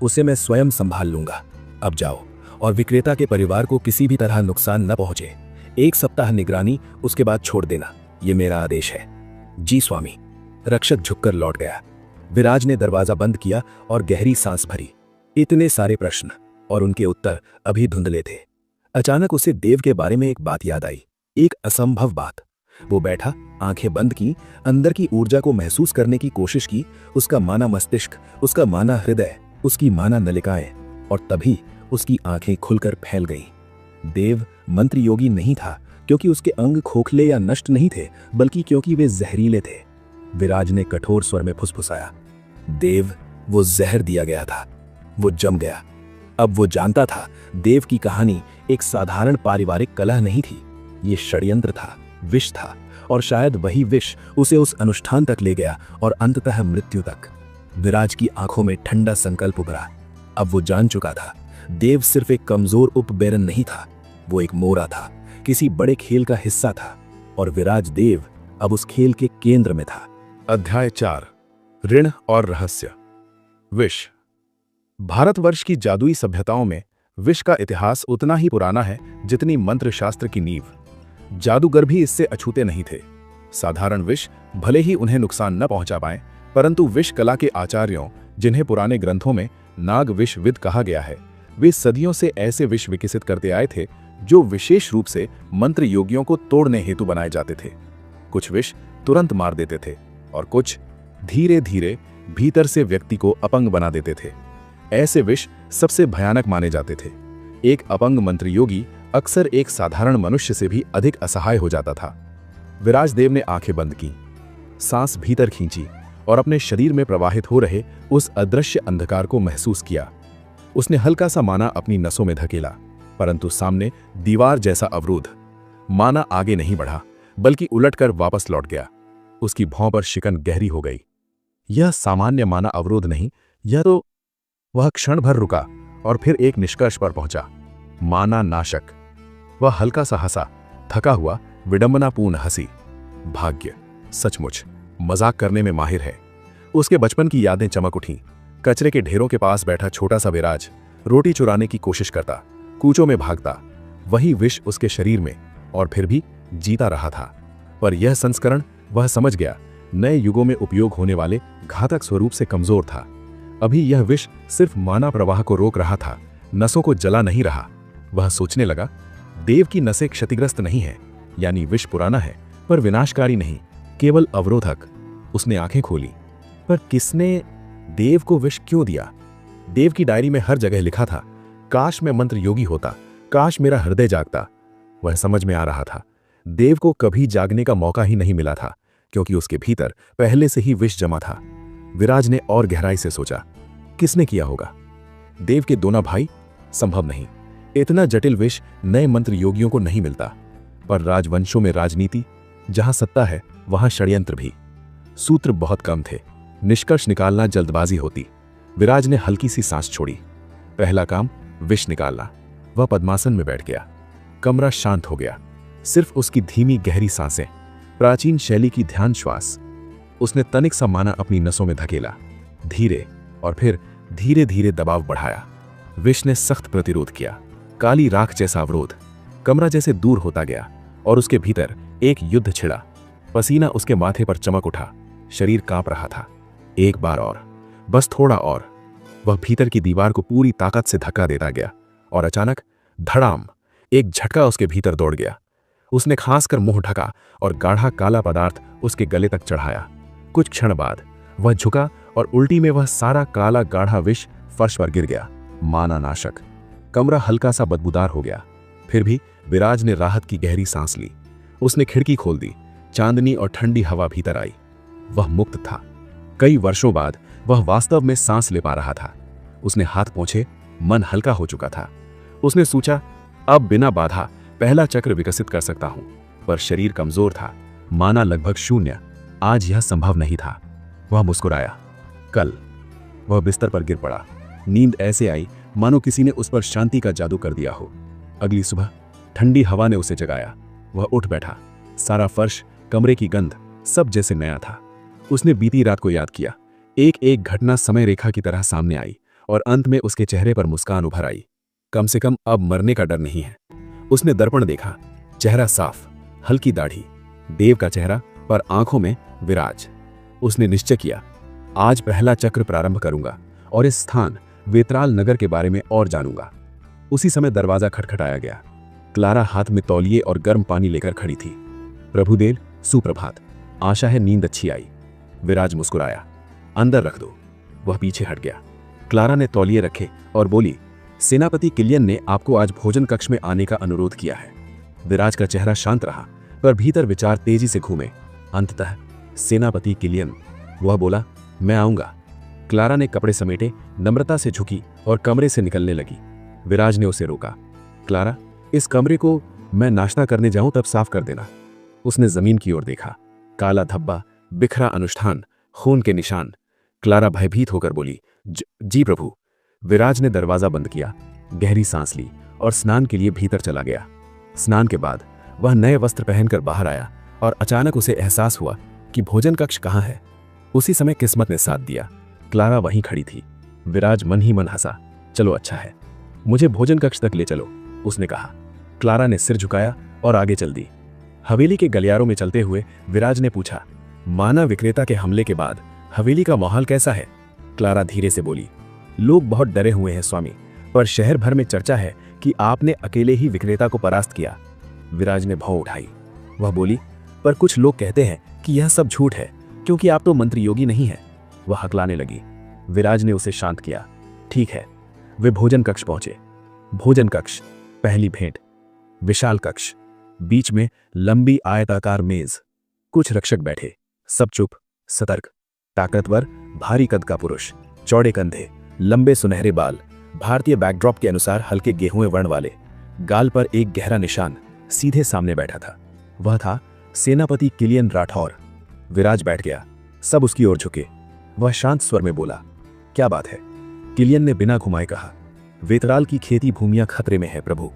उसे मैं स्वयं संभाल लूंगा। अब जाओ, और विक्रेता के परिवार को किसी भी तरह नुकसान न पहुंचे। 1 सप्ताह निगरानी, उसके बाद छोड़ देना, ये मेरा आदेश है। जी स्वामी। रक्षक झुककर लौट गया। विराज ने दरवाजा बंद किया और गहरी सांस भरी। इतने सारे प्रश्न और उनके उत्तर अभी धुंधले थे। अचानक उसे देव के बारे में एक बात याद आई, एक असंभव बात। वो बैठा, आंखें बंद की, अंदर की ऊर्जा को महसूस करने की कोशिश की। उसका माना मस्तिष्क, उसका माना हृदय, उसकी माना नलिकाएं, और तभी उसकी आंखें खुलकर फैल गईं। देव मंत्र योगी नहीं था क्योंकि उसके अंग खोखले या नष्ट नहीं थे, बल्कि क्योंकि वे जहरीले थे। विराज ने कठोर स्वर में फुसफुसाया, देव, वो जहर दिया गया था, वो जम गया। अब वो जानता था, देव की कहानी एक साधारण पारिवारिक कलह नहीं थी। ये षड्यंत्र था, विष था, और शायद वही विष उसे उस अनुष्ठान तक ले गया और अंततः मृत्यु तक। विराज की आंखों में ठंडा संकल्प उभरा। अब वो जान चुका था, देव सिर्फ एक कमजोर उपबैरन नहीं था, वो एक मोरा था, किसी बड़े खेल का हिस्सा था, और विराज देव अब उस खेल के केंद्र में था। अध्याय 4, ऋण और रहस्य। विष। भारतवर्ष की जादुई सभ्यताओं में विष का इतिहास उतना ही पुराना है जितनी मंत्र शास्त्र की नींव। जादूगर भी इससे अछूते नहीं थे। साधारण विष भले ही उन्हें नुकसान न पहुंचा पाए, परंतु विष कला के आचार्यों, जिन्हें पुराने ग्रंथों में नाग विषविद कहा गया है, वे सदियों से ऐसे विष विकसित करते आए थे जो विशेष रूप से मंत्र योगियों को तोड़ने हेतु बनाए जाते थे। कुछ विष तुरंत मार देते थे और कुछ धीरे धीरे भीतर से व्यक्ति को अपंग बना देते थे। ऐसे विष सबसे भयानक माने जाते थे। एक अपंग मंत्र योगी अक्सर एक साधारण मनुष्य से भी अधिक असहाय हो जाता था। विराजदेव ने आंखें बंद की, सांस भीतर खींची और अपने शरीर में प्रवाहित हो रहे उस अदृश्य अंधकार को महसूस किया। उसने हल्का सा माना अपनी नसों में धकेला, परंतु सामने दीवार जैसा अवरोध। माना आगे नहीं बढ़ा, बल्कि उलटकर वापस लौट गया। उसकी भौं पर शिकन गहरी हो गई। यह सामान्य माना अवरोध नहीं, यह तो। वह क्षण भर रुका और फिर एक निष्कर्ष पर पहुंचा, माना नाशक। वह हल्का सा हंसा, थका हुआ, विडंबनापूर्ण हंसी। भाग्य सचमुच मजाक करने में माहिर है। उसके बचपन की यादें चमक उठीं। कचरे के ढेरों के पास बैठा छोटा सा विराज रोटी चुराने की कोशिश करता, कूचों में भागता। वही विष उसके शरीर में, और फिर भी जीता रहा था। पर यह संस्करण, वह समझ गया, नए युगों में उपयोग होने वाले घातक स्वरूप से कमजोर था। अभी यह विष सिर्फ माना प्रवाह को रोक रहा था, नसों को जला नहीं रहा। वह सोचने लगा, देव की नसें क्षतिग्रस्त नहीं है, यानी विष पुराना है पर विनाशकारी नहीं, केवल अवरोधक। उसने आंखें खोली, पर किसने? देव को विष क्यों दिया? देव की डायरी में हर जगह लिखा था, काश मैं मंत्र योगी होता, काश मेरा हृदय जागता। वह समझ में आ रहा था, देव को कभी जागने का मौका ही नहीं मिला था, क्योंकि उसके भीतर पहले से ही विष जमा था। विराज ने और गहराई से सोचा, किसने किया होगा? देव के दोनों भाई? संभव नहीं, इतना जटिल विष नए मंत्र योगियों को नहीं मिलता। पर राजवंशों में राजनीति, जहां सत्ता है वहां षड्यंत्र भी। सूत्र बहुत कम थे, निष्कर्ष निकालना जल्दबाजी होती। विराज ने हल्की सी सांस छोड़ी। पहला काम विष निकालना। वह पद्मासन में बैठ गया। कमरा शांत हो गया, सिर्फ उसकी धीमी गहरी सांसें, प्राचीन शैली की ध्यान श्वास। उसने तनिक सा माना अपनी नसों में धकेला, धीरे, और फिर धीरे धीरे दबाव बढ़ाया। विष ने सख्त प्रतिरोध किया, काली राख जैसा अवरोध। कमरा जैसे दूर होता गया और उसके भीतर एक युद्ध छिड़ा। पसीना उसके माथे पर चमक उठा, शरीर कांप रहा था। एक बार और, बस थोड़ा और। वह भीतर की दीवार को पूरी ताकत से धक्का देता गया और अचानक धड़ाम, एक झटका उसके भीतर दौड़ गया। उसने खांस कर मुंह ढका और गाढ़ा काला पदार्थ उसके गले तक चढ़ाया। कुछ क्षण बाद वह झुका और उल्टी में वह सारा काला गाढ़ा विष फर्श पर गिर गया, माना नाशक। कमरा हल्का सा बदबूदार हो गया। फिर भी विराज ने राहत की गहरी सांस ली। उसने खिड़की खोल दी, चांदनी और ठंडी हवा भीतर आई। वह मुक्त था। कई वर्षों बाद वह वास्तव में सांस ले पा रहा था। उसने हाथ पोंछे, मन हल्का हो चुका था। उसने सोचा, अब बिना बाधा पहला चक्र विकसित कर सकता हूं। पर शरीर कमजोर था, माना लगभग शून्य। आज यह संभव नहीं था। वह मुस्कुराया। कल वह बिस्तर पर गिर पड़ा। नींद ऐसे आई मानो किसी ने उस पर शांति का जादू कर दिया हो। अगली सुबह ठंडी हवा ने उसे जगाया। वह उठ बैठा। सारा फर्श, कमरे की गंध, सब जैसे नया था। उसने बीती रात को याद किया। एक एक घटना समय रेखा की तरह सामने आई और अंत में उसके चेहरे पर मुस्कान उभर आई। कम से कम अब मरने का डर नहीं है। उसने दर्पण देखा, चेहरा साफ, हल्की दाढ़ी, देव का चेहरा, पर आंखों में विराज। उसने निश्चय किया, आज पहला चक्र प्रारंभ करूंगा और इस स्थान वेतराल नगर के बारे में और जानूंगा। उसी समय दरवाजा खटखटाया गया। क्लारा हाथ में तौलिए और गर्म पानी लेकर खड़ी थी। प्रभुदेव, सुप्रभात। आशा है नींद अच्छी आई। विराज मुस्कुराया। अंदर रख दो। वह पीछे हट गया। क्लारा ने तौलिए रखे और बोली, सेनापति किलियन ने आपको आज भोजन कक्ष में आने का अनुरोध किया है। विराज का चेहरा शांत रहा, पर भीतर विचार तेजी से घूमे। अंततः सेनापति किलियन, वह बोला, मैं आऊंगा। क्लारा ने कपड़े समेटे, नम्रता से झुकी और कमरे से निकलने लगी। विराज ने उसे रोका। क्लारा, इस कमरे को मैं नाश्ता करने जाऊं तब साफ कर देना। उसने जमीन की ओर देखा। काला धब्बा, बिखरा अनुष्ठान, खून के निशान। क्लारा भयभीत होकर बोली, जी प्रभु। विराज ने दरवाजा बंद किया, गहरी सांस ली और स्नान के लिए भीतर चला गया। स्नान के बाद वह नए वस्त्र पहनकर बाहर आया और अचानक उसे एहसास हुआ कि भोजन कक्ष कहाँ है। उसी समय किस्मत ने साथ दिया। क्लारा वहीं खड़ी थी। विराज मन ही मन हंसा। चलो अच्छा है, मुझे भोजन कक्ष तक ले चलो, उसने कहा। क्लारा ने सिर झुकाया और आगे चल दी। हवेली के गलियारों में चलते हुए विराज ने पूछा, माना विक्रेता के हमले के बाद हवेली का माहौल कैसा है? क्लारा धीरे से बोली, लोग बहुत डरे हुए हैं स्वामी, पर शहर भर में चर्चा है कि आपने अकेले ही विक्रेता को परास्त किया। विराज ने भौं उठाई। वह बोली, पर कुछ लोग कहते हैं कि यह सब झूठ है, क्योंकि आप तो मंत्री योगी नहीं है। वह हकलाने लगी। विराज ने उसे शांत किया। ठीक है। वे भोजन कक्ष पहुंचे। भोजन कक्ष, पहली भेंट। विशाल कक्ष, बीच में लंबी आयताकार मेज। कुछ रक्षक बैठे, सब चुप, सतर्क। ताकतवर, भारी कद का पुरुष, चौड़े कंधे, लंबे सुनहरे बाल, भारतीय बैकड्रॉप के अनुसार हल्के गेहूं वर्ण वाले। गाल पर एक गहरा निशान, सीधे सामने बैठा था। वह था सेनापति किलियन राठौर। विराज बैठ गया। सब उसकी ओर झुके। वह शांत स्वर में बोला, क्या बात है? किलियन ने बिना घुमाए कहा, वेतराल की खेती भूमियां खतरे में है प्रभु।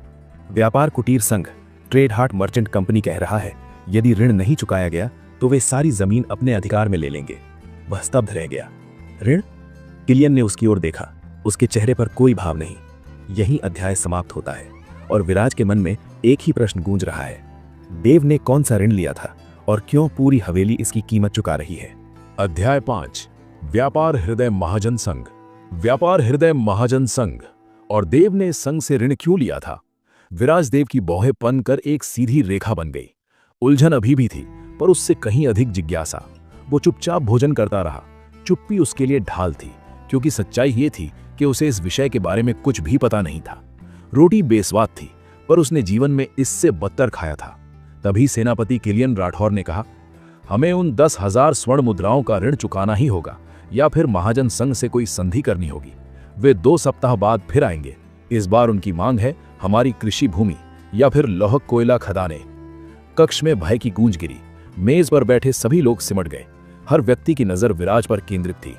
व्यापार कुटीर संघ, ट्रेड हार्ट मर्चेंट कंपनी कह रहा है, यदि ऋण नहीं चुकाया गया तो वे सारी जमीन अपने अधिकार में ले लेंगे। वह स्तब्ध रह गया। ऋण? किलियन ने उसकी ओर देखा। उसके चेहरे पर कोई भाव नहीं। यही अध्याय समाप्त होता है और विराज के मन में एक ही प्रश्न गूंज रहा है, देव ने कौन सा ऋण लिया था और क्यों पूरी हवेली इसकी कीमत चुका रही है? अध्याय 5, व्यापार हृदय महाजन संघ। व्यापार हृदय महाजन संघ और देव ने संघ से ऋण क्यों लिया था? विराज देव की भौहें पन कर एक सीधी रेखा बन गई। उलझन अभी भी थी, पर उससे कहीं अधिक जिज्ञासा। वो चुपचाप भोजन करता रहा, चुप्पी उसके लिए ढाल थी, क्योंकि सच्चाई ये थी कि उसे इस विषय के बारे में कुछ भी पता नहीं था। रोटी बेस्वाद थी, पर उसने जीवन में इससे बदतर खाया था। तभी सेनापति किलियन राठौर ने कहा, हमें उन 10,000 स्वर्ण मुद्राओं का ऋण चुकाना ही होगा, या फिर महाजन संघ से कोई संधि करनी होगी। वे 2 सप्ताह बाद फिर आएंगे। इस बार उनकी मांग है हमारी कृषि भूमि या फिर लौह कोयला खदानें। कक्ष में भय की गूंज गिरी। मेज पर बैठे सभी लोग सिमट गए। हर व्यक्ति की नजर विराज पर केंद्रित थी।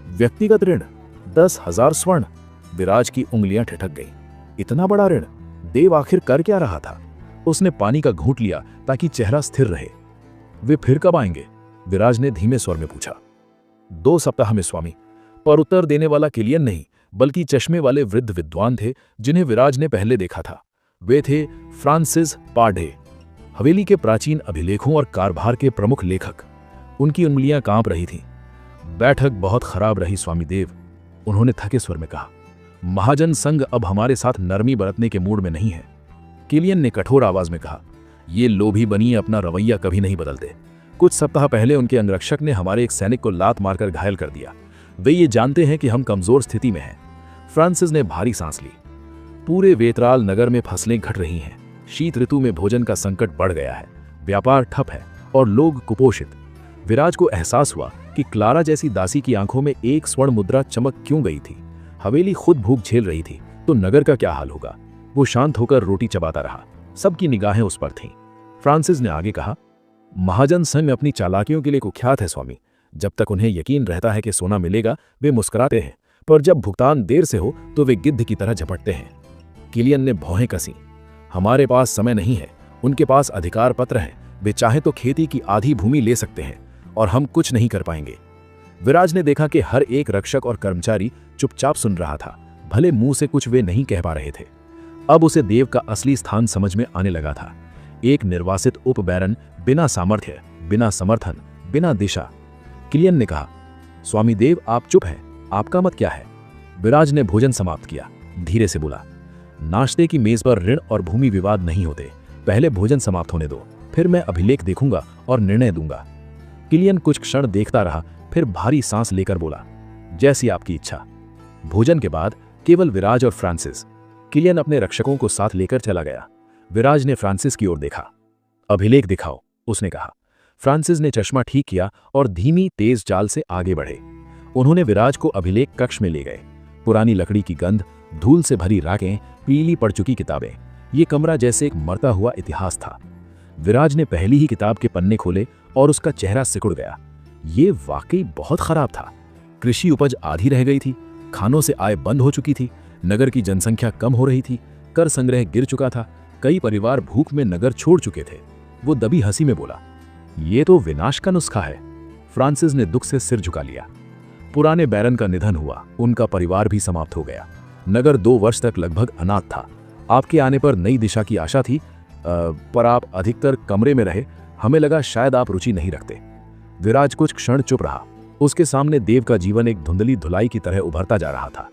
व्यक्तिगत ऋण 10,000 स्वर्ण। विराज की उंगलियां ठिठक गईं। इतना बड़ा ऋण देव आखिर कर क्या रहा था? उसने पानी का घूंट लिया ताकि चेहरा स्थिर रहे। वे फिर कब आएंगे? विराज ने धीमे स्वर में पूछा। 2 सप्ताह में स्वामी। पर उत्तर देने वाला किलियन नहीं, बल्कि चश्मे वाले वृद्ध विद्वान थे जिन्हें विराज ने पहले देखा था। वे थे फ्रांसिस पार्ढे, हवेली के प्राचीन अभिलेखों और कारभार के प्रमुख लेखक। उनकी उंगलियां कांप रही थीं। बैठक बहुत खराब रही स्वामी देव, उन्होंने थके स्वर में कहा। महाजन संघ अब हमारे साथ नरमी बरतने के मूड में नहीं है। किलियन ने कठोर आवाज में कहा, ये लोभी बनिए अपना रवैया कभी नहीं बदलते। कुछ सप्ताह पहले उनके अंगरक्षक ने हमारे एक सैनिक को लात मारकर घायल कर दिया। वे ये जानते हैं कि हम कमजोर स्थिति में हैं। फ्रांसिस ने भारी सांस ली। पूरे वेतराल नगर में फसलें घट रही हैं। शीत ऋतु में भोजन का संकट बढ़ गया है। व्यापार ठप है और लोग कुपोषित। विराज को एहसास हुआ कि क्लारा जैसी दासी की आंखों में एक स्वर्ण मुद्रा चमक क्यों गई थी। हवेली खुद भूख झेल रही थी, तो नगर का क्या हाल होगा? वो शांत होकर रोटी चबाता रहा। सबकी निगाहें उस पर थीं। फ्रांसिस ने आगे कहा, महाजन संघ अपनी चालाकियों के लिए कुख्यात है स्वामी। जब तक उन्हें यकीन रहता है कि सोना मिलेगा, वे मुस्कुराते हैं, पर जब भुगतान देर से हो तो वे गिद्ध की तरह झपटते हैं। किलियन ने भौहें कसी। हमारे पास समय नहीं है, उनके पास अधिकार पत्र हैं। वे चाहे तो खेती की आधी भूमि ले सकते हैं और हम कुछ नहीं कर पाएंगे। विराज ने देखा कि हर एक रक्षक और कर्मचारी चुपचाप सुन रहा था, भले मुंह से कुछ वे नहीं कह पा रहे थे। अब उसे देव का असली स्थान समझ में आने लगा था। एक निर्वासित उप बैरन, बिना सामर्थ्य, बिना समर्थन, बिना दिशा। किलियन ने कहा, स्वामी देव आप चुप हैं, आपका मत क्या है? विराज ने भोजन समाप्त किया, धीरे से बोला, नाश्ते की मेज पर ऋण और भूमि विवाद नहीं होते। पहले भोजन समाप्त होने दो, फिर मैं अभिलेख देखूंगा और निर्णय दूंगा। किलियन कुछ क्षण देखता रहा, फिर भारी सांस लेकर बोला, जैसी आपकी इच्छा। भोजन के बाद केवल विराज और फ्रांसिस। किलियन अपने रक्षकों को साथ लेकर चला गया। विराज ने फ्रांसिस की ओर देखा। अभिलेख दिखाओ, उसने कहा। फ्रांसिस ने चश्मा ठीक किया और धीमी तेज चाल से आगे बढ़े। उन्होंने विराज को अभिलेख कक्ष में ले गए। पुरानी लकड़ी की गंध, धूल से भरी राखें, पीली पड़ चुकी किताबें। ये कमरा जैसे एक मरता हुआ इतिहास था। विराज ने पहली ही किताब के पन्ने खोले और उसका चेहरा सिकुड़ गया। ये वाकई बहुत खराब था। कृषि उपज आधी रह गई थी, खानों से आय बंद हो चुकी थी, नगर की जनसंख्या कम हो रही थी, कर संग्रह गिर चुका था, कई परिवार भूख में नगर छोड़ चुके थे। वो दबी हंसी में बोला, ये तो विनाश का नुस्खा है। फ्रांसिस ने दुख से सिर झुका लिया। पुराने बैरन का निधन हुआ, उनका परिवार भी समाप्त हो गया। नगर 2 वर्ष तक लगभग अनाथ था। आपके आने पर नई दिशा की आशा थी, पर आप अधिकतर कमरे में रहे। हमें लगा शायद आप रुचि नहीं रखते। विराज कुछ क्षण चुप रहा। उसके सामने देव का जीवन एक धुंधली धुलाई की तरह उभरता जा रहा था।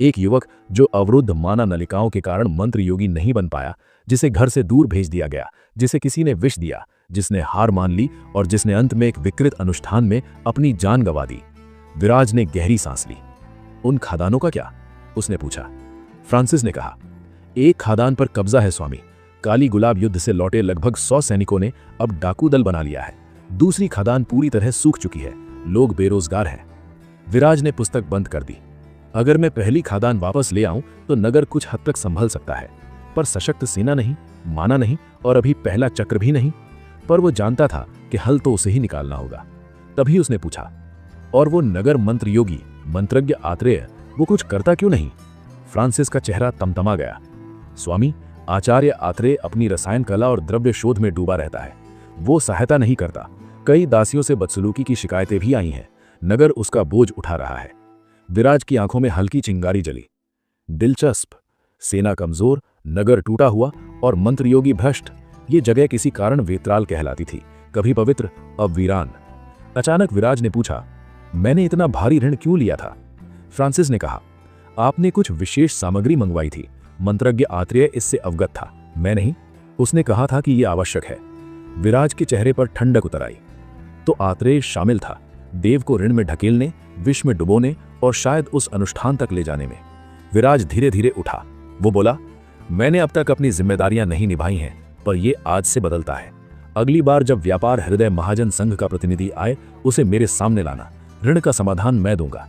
एक युवक जो अवरुद्ध माना नलिकाओं के कारण मंत्र योगी नहीं बन पाया, जिसे घर से दूर भेज दिया गया, जिसे किसी ने विष दिया, जिसने हार मान ली और जिसने अंत में एक विकृत अनुष्ठान में अपनी जान गंवा दी। विराज ने गहरी सांस ली। उन खादानों का क्या? उसने पूछा। फ्रांसिस ने कहा, एक खादान पर कब्जा है स्वामी। काली गुलाब युद्ध से लौटे लगभग 100 सैनिकों ने अब डाकू दल बना लिया है। दूसरी खादान पूरी तरह सूख चुकी है, लोग बेरोजगार हैं। विराज ने पुस्तक बंद कर दी। अगर मैं पहली खादान वापस ले आऊं तो नगर कुछ हद तक संभल सकता है, पर सशक्त सेना नहीं, माना नहीं और अभी पहला चक्र भी नहीं। पर वो जानता था कि हल तो उसे ही निकालना होगा। तभी उसने पूछा, और वो नगर मंत्र योगी, मंत्रज्ञ आत्रेय, वो कुछ करता क्यों नहीं? फ्रांसिस का चेहरा तमतमा गया। स्वामी, आचार्य आत्रेय अपनी रसायन कला और द्रव्य शोध में डूबा रहता है। वो सहायता नहीं करता। कई दासियों से बदसलूकी की शिकायतें भी आई हैं। नगर उसका बोझ उठा रहा है। विराज की आंखों में हल्की चिंगारी जली। दिलचस्प। सेना कमजोर, नगर टूटा हुआ और मंत्रयोगी भ्रष्ट। ये जगह किसी कारण वेतराल कहलाती थी, कभी पवित्र, अब वीरान। अचानक विराज ने पूछा, मैंने इतना भारी ऋण क्यों लिया था? फ्रांसिस ने कहा, आपने कुछ विशेष सामग्री मंगवाई थी। मंत्रज्ञ आत्रेय इससे अवगत था, मैं नहीं। उसने कहा था कि यह आवश्यक है। विराज के चेहरे पर ठंडक उतर आई। तो आत्रेय शामिल था। देव को ऋण में ढकेलने, विष में डुबोने और शायद उस अनुष्ठान तक ले जाने में। विराज धीरे धीरे उठा। वो बोला, मैंने अब तक अपनी जिम्मेदारियां नहीं निभाई हैं, पर यह आज से बदलता है। अगली बार जब व्यापार हृदय महाजन संघ का प्रतिनिधि आए, उसे मेरे सामने लाना। ऋण का समाधान मैं दूंगा।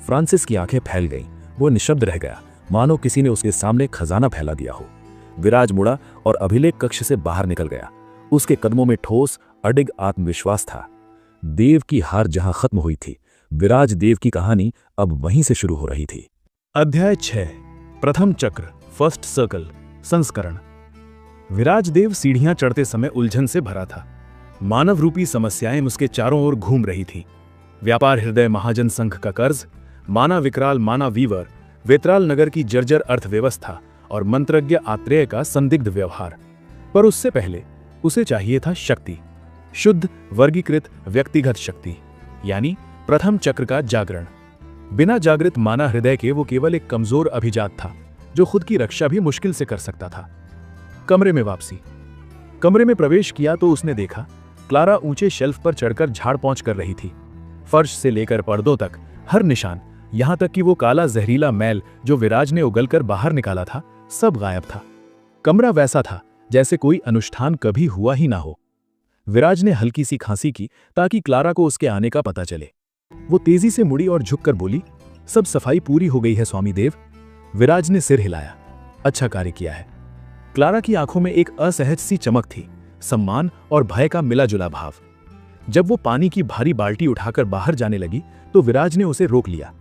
फ्रांसिस की आंखें फैल गईं। वो निशब्द रह गया, मानो किसी ने उसके सामने खजाना फैला दिया हो। विराज मुड़ा और अभिलेख कक्ष से बाहर निकल गया। उसके कदमों में ठोस, अडिग आत्मविश्वास था। देव की हार जहां खत्म हुई थी, विराज देव की कहानी अब वहीं से शुरू हो रही थी। अध्याय 6, प्रथम चक्र, फर्स्ट सर्कल, संस्करण। विराज देव सीढ़ियां चढ़ते समय उलझन से भरा था। मानव रूपी समस्याएं उसके चारों ओर घूम रही थीं। व्यापार हृदय महाजन संघ का कर्ज, माना विकराल माना वीवर, वेत्राल नगर की जर्जर अर्थव्यवस्था और मंत्रज्ञ आत्रेय का संदिग्ध व्यवहार। पर उससे पहले उसे चाहिए था शक्ति, शुद्ध वर्गीकृत व्यक्तिगत शक्ति, यानी प्रथम चक्र का जागरण। बिना जागृत माना हृदय के वो केवल एक कमजोर अभिजात था, जो खुद की रक्षा भी मुश्किल से कर सकता था। कमरे में वापसी। कमरे में प्रवेश किया तो उसने देखा क्लारा ऊंचे शेल्फ पर चढ़कर झाड़ पोंछ कर रही थी। फर्श से लेकर पर्दों तक हर निशान, यहां तक कि वो काला जहरीला मैल जो विराज ने उगलकर बाहर निकाला था, सब गायब था। कमरा वैसा था जैसे कोई अनुष्ठान कभी हुआ ही ना हो। विराज ने हल्की सी खांसी की ताकि क्लारा को उसके आने का पता चले। वो तेजी से मुड़ी और झुककर बोली, सब सफाई पूरी हो गई है स्वामी देव। विराज ने सिर हिलाया, अच्छा कार्य किया है। क्लारा की आंखों में एक असहज सी चमक थी, सम्मान और भय का मिला जुला भाव। जब वो पानी की भारी बाल्टी उठाकर बाहर जाने लगी तो विराज ने उसे रोक लिया।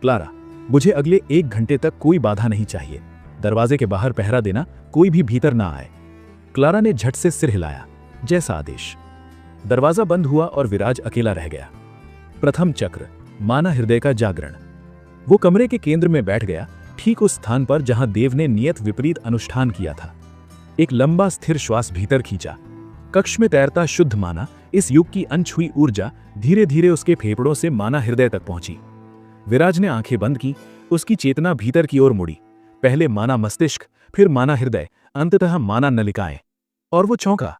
क्लारा, मुझे अगले 1 घंटे तक कोई बाधा नहीं चाहिए। दरवाजे के बाहर पहरा देना, कोई भी भीतर ना आए। क्लारा ने झट से सिर हिलाया, जैसा आदेश। दरवाजा बंद हुआ और विराज अकेला रह गया। प्रथम चक्र, माना हृदय का जागरण। वो कमरे के केंद्र में बैठ गया, ठीक उस स्थान पर जहां देव ने नियत विपरीत अनुष्ठान किया था। एक लंबा स्थिर श्वास भीतर खींचा। कक्ष में तैरता शुद्ध माना, इस युग की अनछुई ऊर्जा धीरे धीरे उसके फेफड़ों से माना हृदय तक पहुंची। विराज ने आंखें बंद की। उसकी चेतना भीतर की ओर मुड़ी। पहले माना मस्तिष्क, फिर माना हृदय, अंततः माना नलिकाएं। और वो चौंका।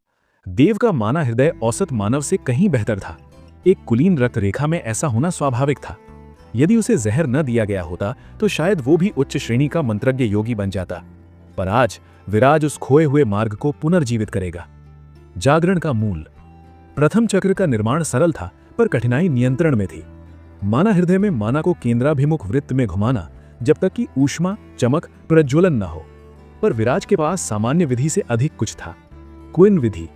देव का माना हृदय औसत मानव से कहीं बेहतर था। एक कुलीन रक्त रेखा में ऐसा होना स्वाभाविक था। यदि उसे जहर न दिया गया होता तो शायद वो भी उच्च श्रेणी का मंत्रज्ञ योगी बन जाता। पर आज विराज उस खोए हुए मार्ग को पुनर्जीवित करेगा। जागरण का मूल। प्रथम चक्र का निर्माण सरल था, पर कठिनाई नियंत्रण में थी। माना हृदय में माना को केंद्राभिमुख वृत्त में घुमाना, जब तक कि ऊष्मा, चमक, प्रज्वलन न हो। पर विराज के पास सामान्य विधि से अधिक कुछ था। क्विन विधि,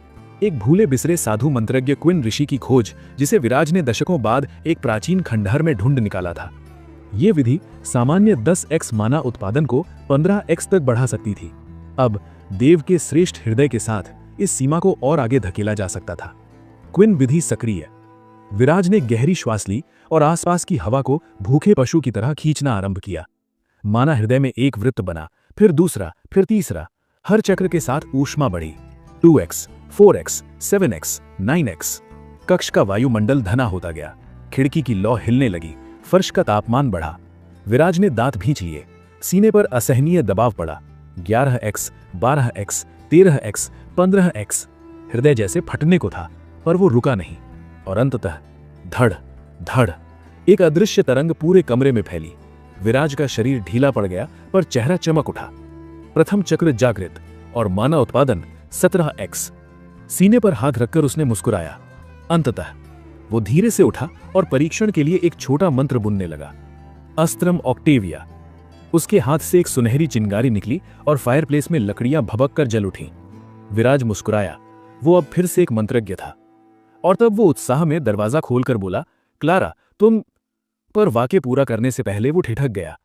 एक भूले बिसरे साधु मंत्रज्ञ क्विन ऋषि की खोज, जिसे विराज ने दशकों बाद एक प्राचीन खंडहर में ढूंढ निकाला था। यह विधि सामान्य 10x माना उत्पादन को 15x तक बढ़ा सकती थी। अब देव के श्रेष्ठ हृदय के साथ इस सीमा को और आगे धकेला जा सकता था। क्विन विधि सक्रिय। विराज ने गहरी श्वास ली और आसपास की हवा को भूखे पशु की तरह खींचना आरंभ किया। माना हृदय में एक वृत्त बना, फिर दूसरा, फिर तीसरा। हर चक्र के साथ ऊष्मा बढ़ी। 2x, 4x, 7x, 9x। कक्ष का वायुमंडल घना होता गया। खिड़की की लौ हिलने लगी। फर्श का तापमान बढ़ा। विराज ने दांत भींच लिए। सीने पर असहनीय दबाव पड़ा। 11x, 12x, 13x, 15x। हृदय जैसे फटने को था, पर वो रुका नहीं। और अंततः धड़ धड़, एक अदृश्य तरंग पूरे कमरे में फैली। विराज का शरीर ढीला पड़ गया, पर चेहरा चमक उठा। प्रथम चक्र जागृत और माना उत्पादन 17x। सीने पर हाथ रखकर उसने मुस्कुराया। अंततः वो धीरे से उठा और परीक्षण के लिए एक छोटा मंत्र बुनने लगा। अस्त्रम ऑक्टेविया। उसके हाथ से एक सुनहरी चिंगारी निकली और फायरप्लेस में लकड़ियां भभक कर जल उठीं। विराज मुस्कुराया। वो अब फिर से एक मंत्रज्ञ था। और तब वो उत्साह में दरवाजा खोलकर बोला, क्लारा तुम। पर वाक्य पूरा करने से पहले वो ठिठक गया।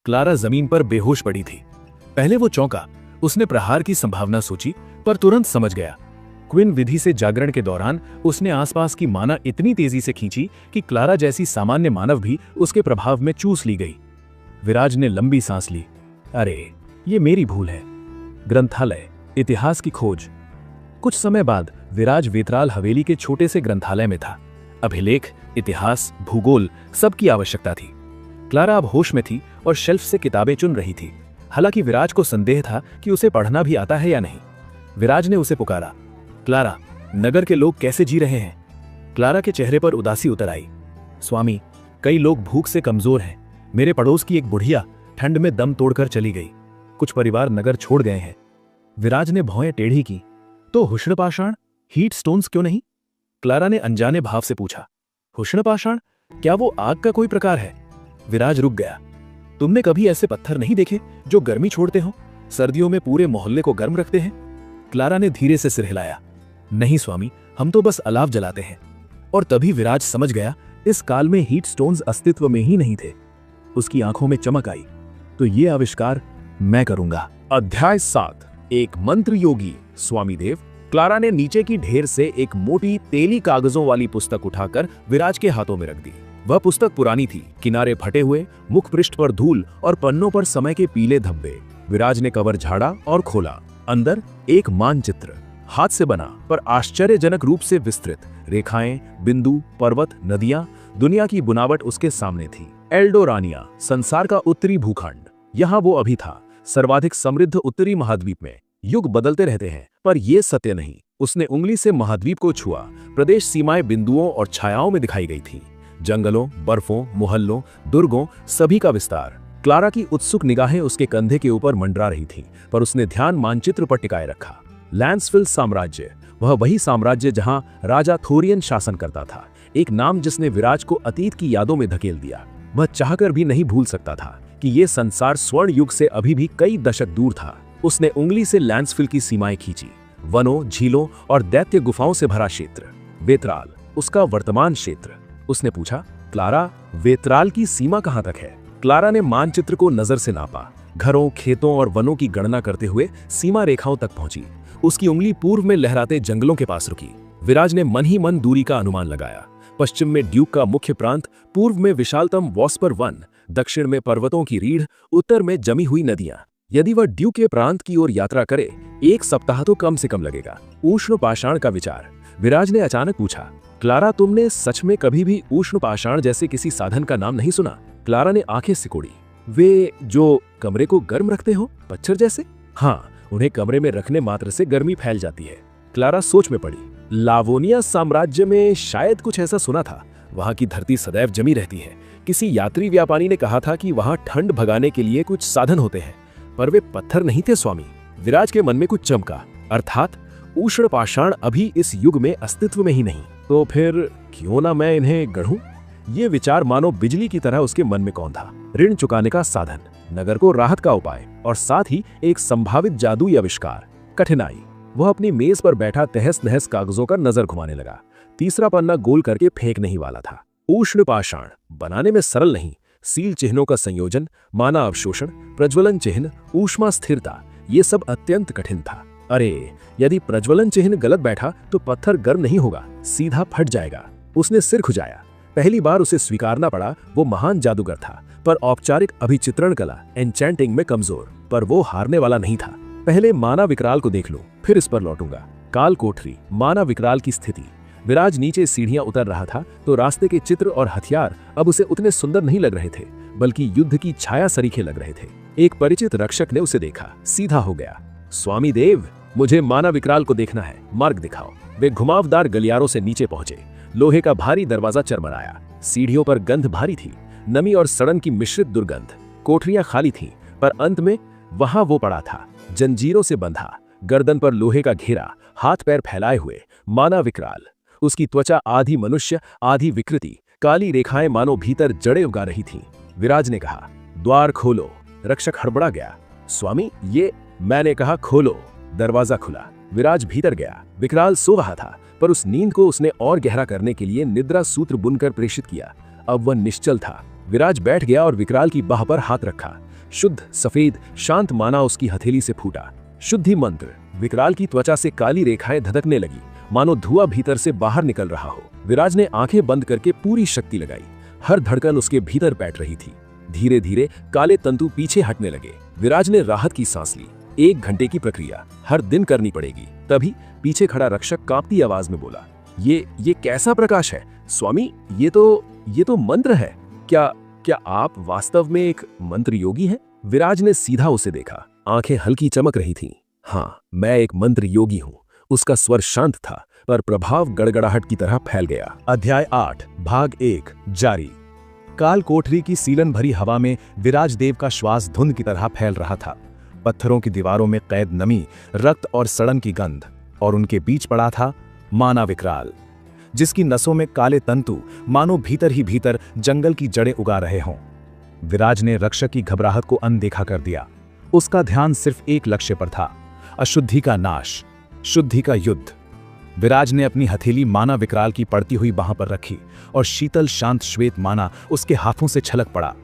क्लारा जमीन पर बेहोश पड़ी थी। पहले वो चौंका। उसने प्रहार की संभावना सोची, पर तुरंत समझ गया। क्विन विधि से जागरण के दौरान उसने आसपास की माना इतनी तेजी से खींची कि क्लारा जैसी सामान्य मानव भी उसके प्रभाव में चूस ली गई। विराज ने लंबी सांस ली। अरे, ये मेरी भूल है। ग्रंथालय, इतिहास की खोज। कुछ समय बाद विराज वेत्राल हवेली के छोटे से ग्रंथालय में था। अभिलेख, इतिहास, भूगोल, सबकी आवश्यकता थी। क्लारा अब होश में थी और शेल्फ से किताबें चुन रही थी। हालांकि विराज को संदेह था कि उसे पढ़ना भी आता है या नहीं। विराज ने उसे पुकारा, क्लारा, नगर के लोग कैसे जी रहे हैं? क्लारा के चेहरे पर उदासी उतर आई। स्वामी, कई लोग भूख से कमजोर हैं। मेरे पड़ोस की एक बुढ़िया ठंड में दम तोड़कर चली गई। कुछ परिवार नगर छोड़ गए हैं। विराज ने भौएं टेढ़ी की। तो हुष्ण पाषाण, हीट स्टोन्स क्यों नहीं? क्लारा ने अनजाने भाव से पूछा। हुष्ण पाषाण, क्या वो आग का कोई प्रकार है? विराज रुक गया। तुमने कभी ऐसे पत्थर नहीं देखे जो गर्मी छोड़ते हो, सर्दियों में पूरे मोहल्ले को गर्म रखते हैं? क्लारा ने धीरे से सिर हिलाया। नहीं स्वामी, हम तो बस अलाव जलाते हैं। और तभी विराज समझ गया, इस काल में हीट स्टोन्स अस्तित्व में ही नहीं थे। उसकी आंखों में चमक आई। तो ये आविष्कार मैं करूंगा। अध्याय 7। एक मंत्र योगी। स्वामी देव। क्लारा ने नीचे की ढेर से एक मोटी तेली कागजों वाली पुस्तक उठाकर विराज के हाथों में रख दी। वह पुस्तक पुरानी थी, किनारे फटे हुए, मुख पृष्ठ पर धूल और पन्नों पर समय के पीले धब्बे। विराज ने कवर झाड़ा और खोला। अंदर एक मानचित्र, हाथ से बना पर आश्चर्यजनक रूप से विस्तृत। रेखाएं, बिंदु, पर्वत, नदियां, दुनिया की बुनावट उसके सामने थी। एल्डोरानिया, संसार का उत्तरी भूखंड। यहाँ वो अभी था, सर्वाधिक समृद्ध उत्तरी महाद्वीप में। युग बदलते रहते हैं, पर यह सत्य नहीं। उसने उंगली से महाद्वीप को छुआ। प्रदेश सीमाएं बिंदुओं और छायाओं में दिखाई गई थी। जंगलों, बर्फों, मोहल्लों, दुर्गों, सभी का विस्तार। क्लारा की उत्सुक निगाहें उसके कंधे के ऊपर मंडरा रही थीं, पर उसने ध्यान मानचित्र पर टिकाए रखा। लैंसफिल साम्राज्य, वह वही साम्राज्य जहां राजा थोरियन शासन करता था। एक नाम जिसने विराज को अतीत की यादों में धकेल दिया। वह चाहकर भी नहीं भूल सकता था कि यह संसार स्वर्ण युग से अभी भी कई दशक दूर था। उसने उंगली से लैंसफिल की सीमाएं खींची। वनों, झीलों और दैत्य गुफाओं से भरा क्षेत्र। वेतराल, उसका वर्तमान क्षेत्र। उसने पूछा, क्लारा, वेतराल की सीमा कहां तक है? क्लारा ने मानचित्र को नजर से नापा। घरों, खेतों और वनों की गणना करते हुए सीमा रेखाओं तक पहुंची। उसकी उंगली पूर्व में लहराते जंगलों के पास रुकी। विराज ने मन ही मन दूरी का अनुमान लगाया। पश्चिम में ड्यूक का मुख्य प्रांत, पूर्व में विशालतम वॉस्पर वन, दक्षिण में पर्वतों की रीढ़, उत्तर में जमी हुई नदियां। यदि वह ड्यूक के प्रांत की ओर यात्रा करे, 1 सप्ताह तो कम से कम लगेगा। उष्ण पाषाण का विचार। विराज ने अचानक पूछा, क्लारा, तुमने सच में कभी भी उष्ण पाषाण जैसे किसी साधन का नाम नहीं सुना? क्लारा ने आंखें सिकोड़ी। वे जो कमरे को गर्म रखते हो, पच्छर जैसे? हाँ, उन्हें कमरे में रखने मात्र से गर्मी फैल जाती है। क्लारा सोच में पड़ी। लावोनिया साम्राज्य में शायद कुछ ऐसा सुना था। वहां की धरती सदैव जमी रहती है। किसी यात्री व्यापारी ने कहा था कि वहां ठंड भगाने के लिए कुछ साधन होते हैं, पर वे पत्थर नहीं थे स्वामी। विराज के मन में कुछ चमका। अर्थात उष्ण पाषाण अभी इस युग में अस्तित्व में ही नहीं। तो फिर क्यों ना मैं इन्हें गढ़ूं? ये विचार मानो बिजली की तरह उसके मन में कौंधा। ऋण चुकाने का साधन, नगर को राहत का उपाय, और साथ ही एक संभावित जादुई आविष्कार। कठिनाई। वह अपनी मेज पर बैठा तहस नहस कागजों का नजर घुमाने लगा। तीसरा पन्ना गोल करके फेंकने ही वाला था। उष्ण पाषाण बनाने में सरल नहीं। सील चिन्हों का संयोजन, माना अवशोषण, प्रज्वलन चिन्ह, ऊष्मा स्थिरता, ये सब अत्यंत कठिन था। अरे, यदि प्रज्वलन चिन्ह गलत बैठा तो पत्थर गर्म नहीं होगा, सीधा फट जाएगा। उसने सिर खुजाया। पहली बार उसे स्वीकारना पड़ा, वो महान जादूगर था, पर औपचारिक अभिचित्रण कला, एन्चेंटिंग में कमजोर। पर वो हारने वाला नहीं था। पहले माना विकराल को देख लो, फिर इस पर लौटूंगा। काल कोठरी, माना विकराल की स्थिति। विराज नीचे सीढ़ियां उतर रहा था तो रास्ते के चित्र और हथियार अब उसे उतने सुंदर नहीं लग रहे थे, बल्कि युद्ध की छाया सरीखे लग रहे थे। एक परिचित रक्षक ने उसे देखा, सीधा हो गया। स्वामी देव, मुझे माना विकराल को देखना है, मार्ग दिखाओ। वे घुमावदार गलियारों से नीचे पहुंचे। लोहे का भारी दरवाजा चरमराया। सीढ़ियों पर गंध भारी थी, नमी और सड़न की मिश्रित दुर्गंध। कोठरियां खाली थीं, पर अंत में वहां वो पड़ा था, जंजीरों से बंधा, गर्दन पर लोहे का घेरा, हाथ पैर फैलाए हुए, माना विकराल। उसकी त्वचा आधी मनुष्य आधी विकृति, काली रेखाएं मानो भीतर जड़ें उगा रही थीं। विराज ने कहा, द्वार खोलो। रक्षक हड़बड़ा गया। स्वामी, ये। मैंने कहा खोलो। दरवाजा खुला। विराज भीतर गया। विकराल सो रहा था, पर उस नींद को उसने और गहरा करने के लिए निद्रा सूत्र बुनकर प्रेषित किया। अब वह निश्चल था। विराज बैठ गया और विकराल की बाह पर हाथ रखा। शुद्ध, सफेद, शांत माना उसकी हथेली से फूटा। शुद्धि मंत्र। विकराल की त्वचा से काली रेखाएं धधकने लगी, मानो धुआं भीतर से बाहर निकल रहा हो। विराज ने आंखें बंद करके पूरी शक्ति लगाई। हर धड़कन उसके भीतर बैठ रही थी। धीरे धीरे काले तंतु पीछे हटने लगे। विराज ने राहत की सांस ली। 1 घंटे की प्रक्रिया, हर दिन करनी पड़ेगी। तभी पीछे खड़ा रक्षक कांपती आवाज में बोला, ये कैसा प्रकाश है स्वामी? ये तो मंत्र है। क्या आप वास्तव में एक मंत्र योगी हैं? विराज ने सीधा उसे देखा। आंखें हल्की चमक रही थीं। हाँ, मैं एक मंत्र योगी हूं। उसका स्वर शांत था, पर प्रभाव गड़गड़ाहट की तरह फैल गया। अध्याय 8 भाग 1 जारी। काल कोठरी की सीलन भरी हवा में विराजदेव का श्वास धुंध की तरह फैल रहा था। पत्थरों की दीवारों में कैद नमी, रक्त और सड़न की गंध, और उनके बीच पड़ा था माना विकराल, जिसकी नसों में काले तंतु मानो भीतर ही भीतर जंगल की जड़ें उगा रहे हों। विराज ने रक्षक की घबराहट को अनदेखा कर दिया। उसका ध्यान सिर्फ एक लक्ष्य पर था, अशुद्धि का नाश, शुद्धि का युद्ध। विराज ने अपनी हथेली माना विकराल की पड़ती हुई बाह पर रखी और शीतल शांत श्वेत माना उसके हाथों से छलक पड़ा।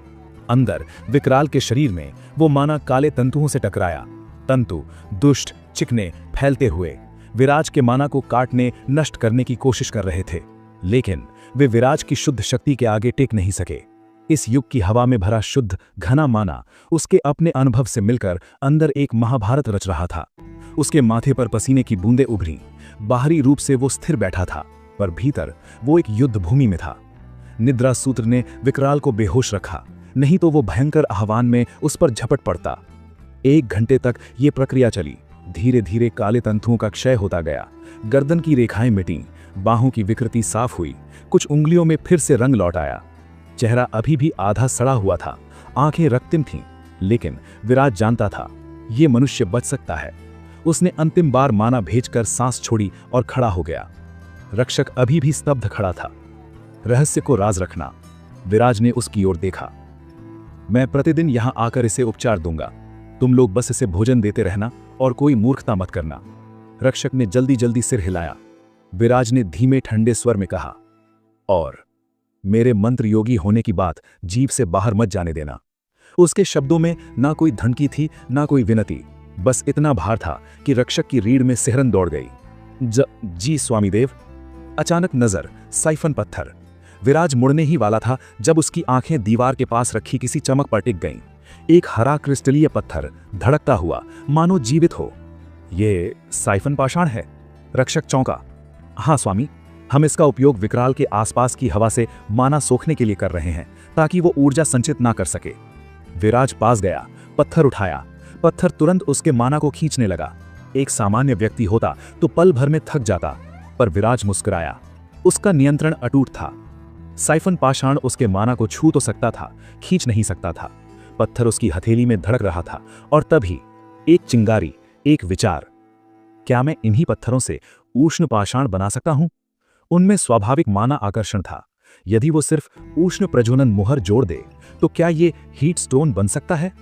अंदर विकराल के शरीर में वो माना काले तंतुओं से टकराया। तंतु दुष्ट, चिकने, फैलते हुए विराज के माना को काटने, नष्ट करने की कोशिश कर रहे थे, लेकिन वे विराज की शुद्ध शक्ति के आगे टिक नहीं सके। इस युग की हवा में भरा शुद्ध घना माना उसके अपने अनुभव से मिलकर अंदर एक महाभारत रच रहा था। उसके माथे पर पसीने की बूंदें उभरी। बाहरी रूप से वो स्थिर बैठा था, पर भीतर वो एक युद्ध भूमि में था। निद्रा सूत्र ने विकराल को बेहोश रखा, नहीं तो वो भयंकर आह्वान में उस पर झपट पड़ता। 1 घंटे तक ये प्रक्रिया चली। धीरे धीरे काले तंतुओं का क्षय होता गया। गर्दन की रेखाएं मिटी, बाहों की विकृति साफ हुई, कुछ उंगलियों में फिर से रंग लौट आया। चेहरा अभी भी आधा सड़ा हुआ था, आंखें रक्तिम थीं, लेकिन विराज जानता था ये मनुष्य बच सकता है। उसने अंतिम बार माना भेजकर सांस छोड़ी और खड़ा हो गया। रक्षक अभी भी स्तब्ध खड़ा था। रहस्य को राज रखना। विराज ने उसकी ओर देखा। मैं प्रतिदिन यहां आकर इसे उपचार दूंगा, तुम लोग बस इसे भोजन देते रहना और कोई मूर्खता मत करना। रक्षक ने जल्दी जल्दी सिर हिलाया। विराज ने धीमे ठंडे स्वर में कहा, और मेरे मंत्र योगी होने की बात जीभ से बाहर मत जाने देना। उसके शब्दों में ना कोई धमकी थी, ना कोई विनती, बस इतना भार था कि रक्षक की रीढ़ में सिहरन दौड़ गई। जी स्वामी देव। अचानक नजर साइफन पत्थर। विराज मुड़ने ही वाला था जब उसकी आंखें दीवार के पास रखी किसी चमक पर टिक गईं। एक हरा क्रिस्टलीय पत्थर धड़कता हुआ मानो जीवित हो। ये साइफन पाषाण है। रक्षक चौंका। हाँ स्वामी, हम इसका उपयोग विकराल के आसपास की हवा से माना सोखने के लिए कर रहे हैं, ताकि वो ऊर्जा संचित ना कर सके। विराज पास गया, पत्थर उठाया। पत्थर तुरंत उसके माना को खींचने लगा। एक सामान्य व्यक्ति होता तो पल भर में थक जाता, पर विराज मुस्कुराया। उसका नियंत्रण अटूट था। साइफन पाषाण उसके माना को छू तो सकता था, खींच नहीं सकता था। पत्थर उसकी हथेली में धड़क रहा था, और तभी एक चिंगारी, एक विचार। क्या मैं इन्हीं पत्थरों से उष्ण पाषाण बना सकता हूं? उनमें स्वाभाविक माना आकर्षण था। यदि वो सिर्फ उष्ण प्रज्वलन मुहर जोड़ दे तो क्या ये हीट स्टोन बन सकता है?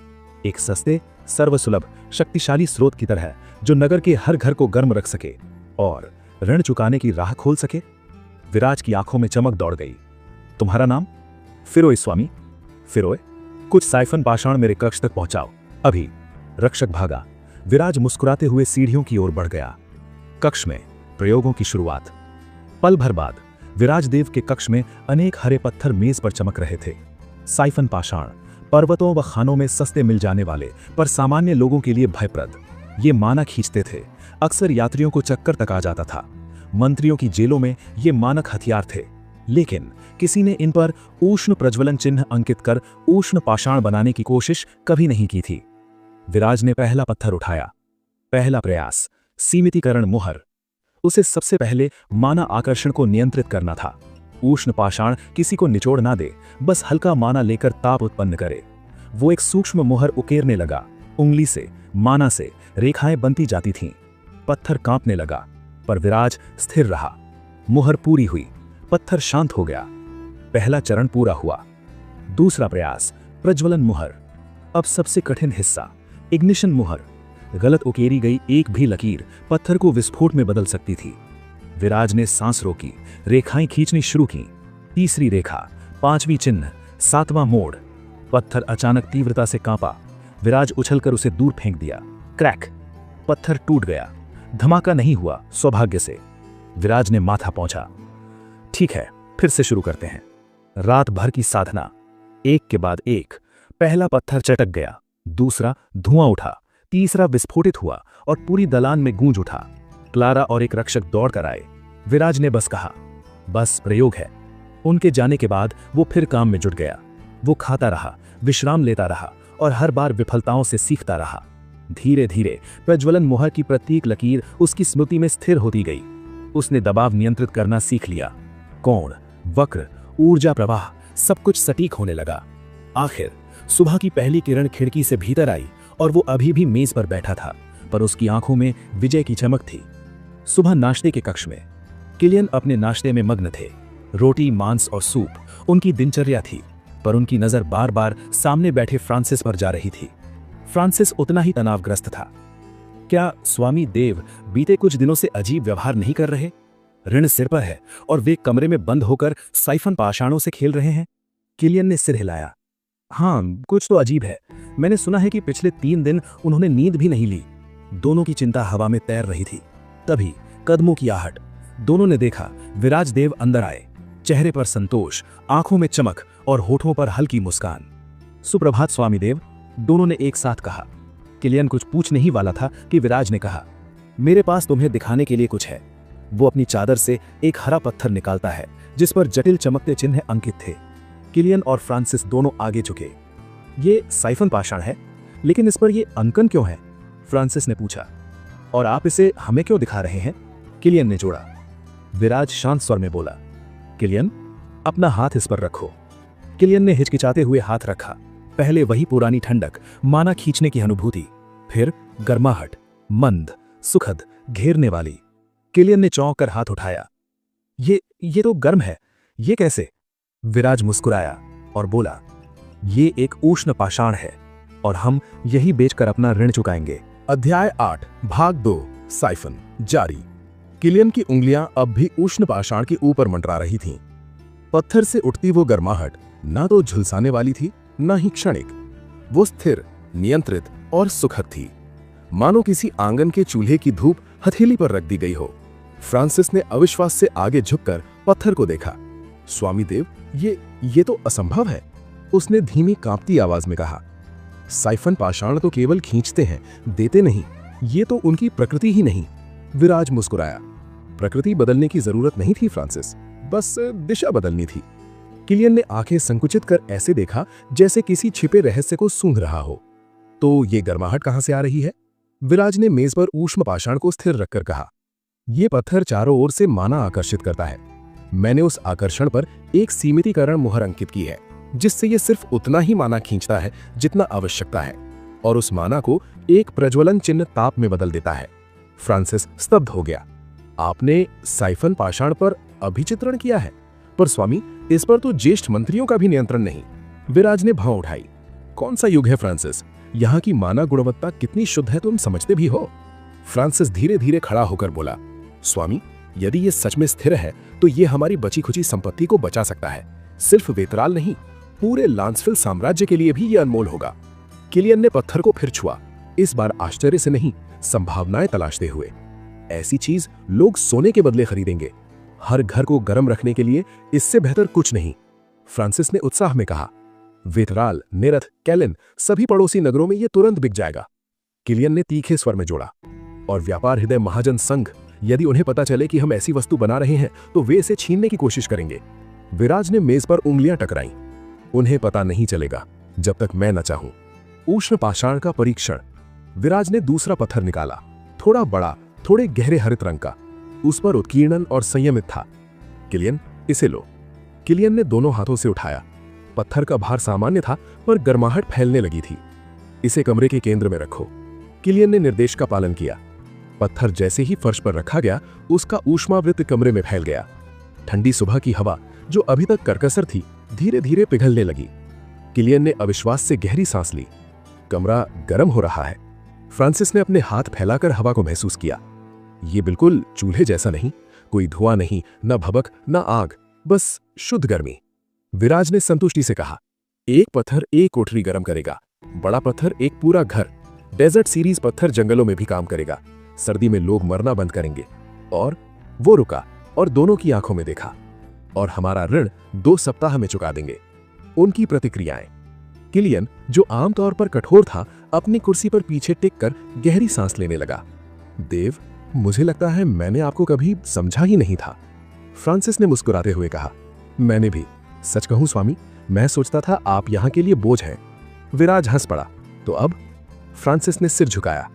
एक सस्ते, सर्वसुलभ, शक्तिशाली स्रोत की तरह, जो नगर के हर घर को गर्म रख सके और ऋण चुकाने की राह खोल सके। विराज की आंखों में चमक दौड़ गई। तुम्हारा नाम? फिरोय स्वामी। फिरोय, कुछ साइफन पाषाण मेरे कक्ष तक पहुंचाओ अभी। रक्षक भागा। विराज मुस्कुराते हुए सीढ़ियों की ओर बढ़ गया। कक्ष में प्रयोगों की शुरुआत। पल भर बाद विराजदेव के कक्ष में अनेक हरे पत्थर मेज पर चमक रहे थे। साइफन पाषाण पर्वतों व खानों में सस्ते मिल जाने वाले, पर सामान्य लोगों के लिए भयप्रद। ये माना खींचते थे। अक्सर यात्रियों को चक्कर तक आ जाता था। मंत्रियों की जेलों में ये मानक हथियार थे, लेकिन किसी ने इन पर उष्ण प्रज्वलन चिन्ह अंकित कर उष्ण पाषाण बनाने की कोशिश कभी नहीं की थी। विराज ने पहला पत्थर उठाया। पहला प्रयास, सीमितीकरण मुहर। उसे सबसे पहले माना आकर्षण को नियंत्रित करना था। उष्ण पाषाण किसी को निचोड़ ना दे, बस हल्का माना लेकर ताप उत्पन्न करे। वो एक सूक्ष्म मुहर उकेरने लगा। उंगली से, माना से रेखाएं बनती जाती थीं। पत्थर कांपने लगा, पर विराज स्थिर रहा। मुहर पूरी हुई, पत्थर शांत हो गया। पहला चरण पूरा हुआ। दूसरा प्रयास, प्रज्वलन मुहर। अब सबसे कठिन हिस्सा, इग्निशन मुहर। गलत उकेरी गई एक भी लकीर पत्थर को विस्फोट में बदल सकती थी। विराज ने सांस रोकी, रेखाएं खींचनी शुरू की। तीसरी रेखा, पांचवी चिन्ह, सातवां मोड़। पत्थर अचानक तीव्रता से कांपा। विराज उछलकर उसे दूर फेंक दिया। क्रैक, पत्थर टूट गया। धमाका नहीं हुआ, सौभाग्य से। विराज ने माथा पहुंचा। ठीक है, फिर से शुरू करते हैं। रात भर की साधना, एक के बाद एक। पहला पत्थर चटक गया, दूसरा धुआं उठा, तीसरा विस्फोटित हुआ और पूरी दलान में गूंज उठा। क्लारा और एक रक्षक दौड़ कर आए। विराज ने बस कहा, बस प्रयोग है। उनके जाने के बाद वो फिर काम में जुट गया। वो खाता रहा, विश्राम लेता रहा और हर बार विफलताओं से सीखता रहा। धीरे धीरे प्रज्वलन मुहर की प्रत्येक लकीर उसकी स्मृति में स्थिर होती गई। उसने दबाव नियंत्रित करना सीख लिया। कोण, वक्र, ऊर्जा प्रवाह सब कुछ सटीक होने लगा। आखिर सुबह की पहली किरण खिड़की से भीतर आई और वो अभी भी मेज पर बैठा था, पर उसकी आंखों में विजय की चमक थी। सुबह नाश्ते के कक्ष में किलियन अपने नाश्ते में मग्न थे। रोटी, मांस और सूप उनकी दिनचर्या थी, पर उनकी नजर बार बार सामने बैठे फ्रांसिस पर जा रही थी। फ्रांसिस उतना ही तनावग्रस्त था। क्या स्वामी देव बीते कुछ दिनों से अजीब व्यवहार नहीं कर रहे? ऋण सिर पर है और वे कमरे में बंद होकर साइफन पाषाणों से खेल रहे हैं। किलियन ने सिर हिलाया। हाँ, कुछ तो अजीब है। मैंने सुना है कि पिछले 3 दिन उन्होंने नींद भी नहीं ली। दोनों की चिंता हवा में तैर रही थी। तभी कदमों की आहट। दोनों ने देखा विराज देव अंदर आए। चेहरे पर संतोष, आंखों में चमक और होठों पर हल्की मुस्कान। सुप्रभात स्वामी देव, दोनों ने एक साथ कहा। किलियन कुछ पूछने ही वाला था कि विराज ने कहा, मेरे पास तुम्हें दिखाने के लिए कुछ है। वो अपनी चादर से एक हरा पत्थर निकालता है जिस पर जटिल चमकते चिन्ह अंकित थे। किलियन और फ्रांसिस दोनों आगे झुके। ये साइफन पाषाण है, लेकिन इस पर ये अंकन क्यों है? फ्रांसिस ने पूछा। और आप इसे हमें क्यों दिखा रहे हैं? किलियन ने जोड़ा। विराज शांत स्वर में बोला, किलियन, अपना हाथ इस पर रखो। किलियन ने हिचकिचाते हुए हाथ रखा। पहले वही पुरानी ठंडक, माना खींचने की अनुभूति, फिर गर्माहट, मंद, सुखद, घेरने वाली। किलियन ने चौंक कर हाथ उठाया। ये तो गर्म है, ये कैसे? विराज मुस्कुराया और बोला, ये एक उष्ण पाषाण है और हम यही बेचकर अपना ऋण चुकाएंगे। अध्याय 8 भाग 2 साइफन जारी। किलियन की उंगलियां अब भी उष्ण पाषाण के ऊपर मंडरा रही थीं। पत्थर से उठती वो गर्माहट ना तो झुलसाने वाली थी, ना ही क्षणिक। वो स्थिर, नियंत्रित और सुखद थी, मानो किसी आंगन के चूल्हे की धूप हथेली पर रख दी गई हो। फ्रांसिस ने अविश्वास से आगे झुककर पत्थर को देखा। स्वामी देव, ये तो असंभव है, उसने धीमी कांपती आवाज में कहा। साइफन पाषाण तो केवल खींचते हैं, देते नहीं। ये तो उनकी प्रकृति ही नहीं। विराज मुस्कुराया। प्रकृति बदलने की जरूरत नहीं थी फ्रांसिस, बस दिशा बदलनी थी। किलियन ने आंखें संकुचित कर ऐसे देखा जैसे किसी छिपे रहस्य को सूंघ रहा हो। तो ये गर्माहट कहां से आ रही है? विराज ने मेज पर ऊष्म पाषाण को स्थिर रखकर कहा, यह पत्थर चारों ओर से माना आकर्षित करता है। मैंने उस आकर्षण पर एक सीमितीकरण मुहर अंकित की है, जिससे यह सिर्फ उतना ही माना खींचता है जितना आवश्यकता है, और उस माना को एक प्रज्वलन चिन्ह ताप में बदल देता है। फ्रांसिस स्तब्ध हो गया। आपने साइफन पाषाण पर अभिचित्रण किया है, पर स्वामी, इस पर तो ज्येष्ठ मंत्रियों का भी नियंत्रण नहीं। विराज ने भाव उठाई। कौन सा युग है फ्रांसिस? यहाँ की माना गुणवत्ता कितनी शुद्ध है तुम समझते भी हो? फ्रांसिस धीरे धीरे खड़ा होकर बोला, स्वामी, यदि ये सच में स्थिर है तो ये हमारी बची खुची संपत्ति को बचा सकता है। सिर्फ वेतराल नहीं, पूरे लांसफिल साम्राज्य के लिए भी ये अनमोल होगा। किलियन ने पत्थर को फिर छुआ, इस बार आश्चर्य से नहीं, संभावनाएं तलाशते हुए। ऐसी चीज लोग सोने के बदले खरीदेंगे। हर घर को गर्म रखने के लिए इससे बेहतर कुछ नहीं। फ्रांसिस ने उत्साह में कहा, वेतराल, नेरथ, कैलिन, सभी पड़ोसी नगरों में यह तुरंत बिक जाएगा। किलियन ने तीखे स्वर में जोड़ा, और व्यापार हृदय महाजन संघ, यदि उन्हें पता चले कि हम ऐसी वस्तु बना रहे हैं तो वे इसे छीनने की कोशिश करेंगे। विराज ने मेज पर उंगलियां टकराईं। उन्हें पता नहीं चलेगा जब तक मैं न चाहूं। उष्ण पाषाण का परीक्षण। विराज ने दूसरा पत्थर निकाला, थोड़ा बड़ा, थोड़े गहरे हरित रंग का। उस पर उत्कीर्णन और संयमित था। किलियन, इसे लो। किलियन ने दोनों हाथों से उठाया। पत्थर का भार सामान्य था, पर गर्माहट फैलने लगी थी। इसे कमरे के केंद्र में रखो। किलियन ने निर्देश का पालन किया। पत्थर जैसे ही फर्श पर रखा गया, उसका ऊष्मावृत कमरे में फैल गया। ठंडी सुबह की हवा, जो अभी तक करकसर थी, धीरे धीरे पिघलने लगी। किलियन ने अविश्वास से गहरी सांस ली। कमरा गर्म हो रहा है। फ्रांसिस ने अपने हाथ फैलाकर हवा को महसूस किया। ये बिल्कुल चूल्हे जैसा नहीं, कोई धुआं नहीं, न भभक, न आग, बस शुद्ध गर्मी। विराज ने संतुष्टि से कहा, एक पत्थर एक कोठरी गर्म करेगा, बड़ा पत्थर एक पूरा घर। डेजर्ट सीरीज पत्थर जंगलों में भी काम करेगा। सर्दी में लोग मरना बंद करेंगे। और वो रुका और दोनों की आंखों में देखा। और हमारा ऋण 2 सप्ताह में चुका देंगे। उनकी प्रतिक्रियाएं। किलियन, जो आमतौर पर कठोर था, अपनी कुर्सी पर पीछे टिककर गहरी सांस लेने लगा। देव, मुझे लगता है मैंने आपको कभी समझा ही नहीं था। फ्रांसिस ने मुस्कुराते हुए कहा, मैंने भी। सच कहूं स्वामी, मैं सोचता था आप यहां के लिए बोझ हैं। विराज हंस पड़ा। तो अब? फ्रांसिस ने सिर झुकाया।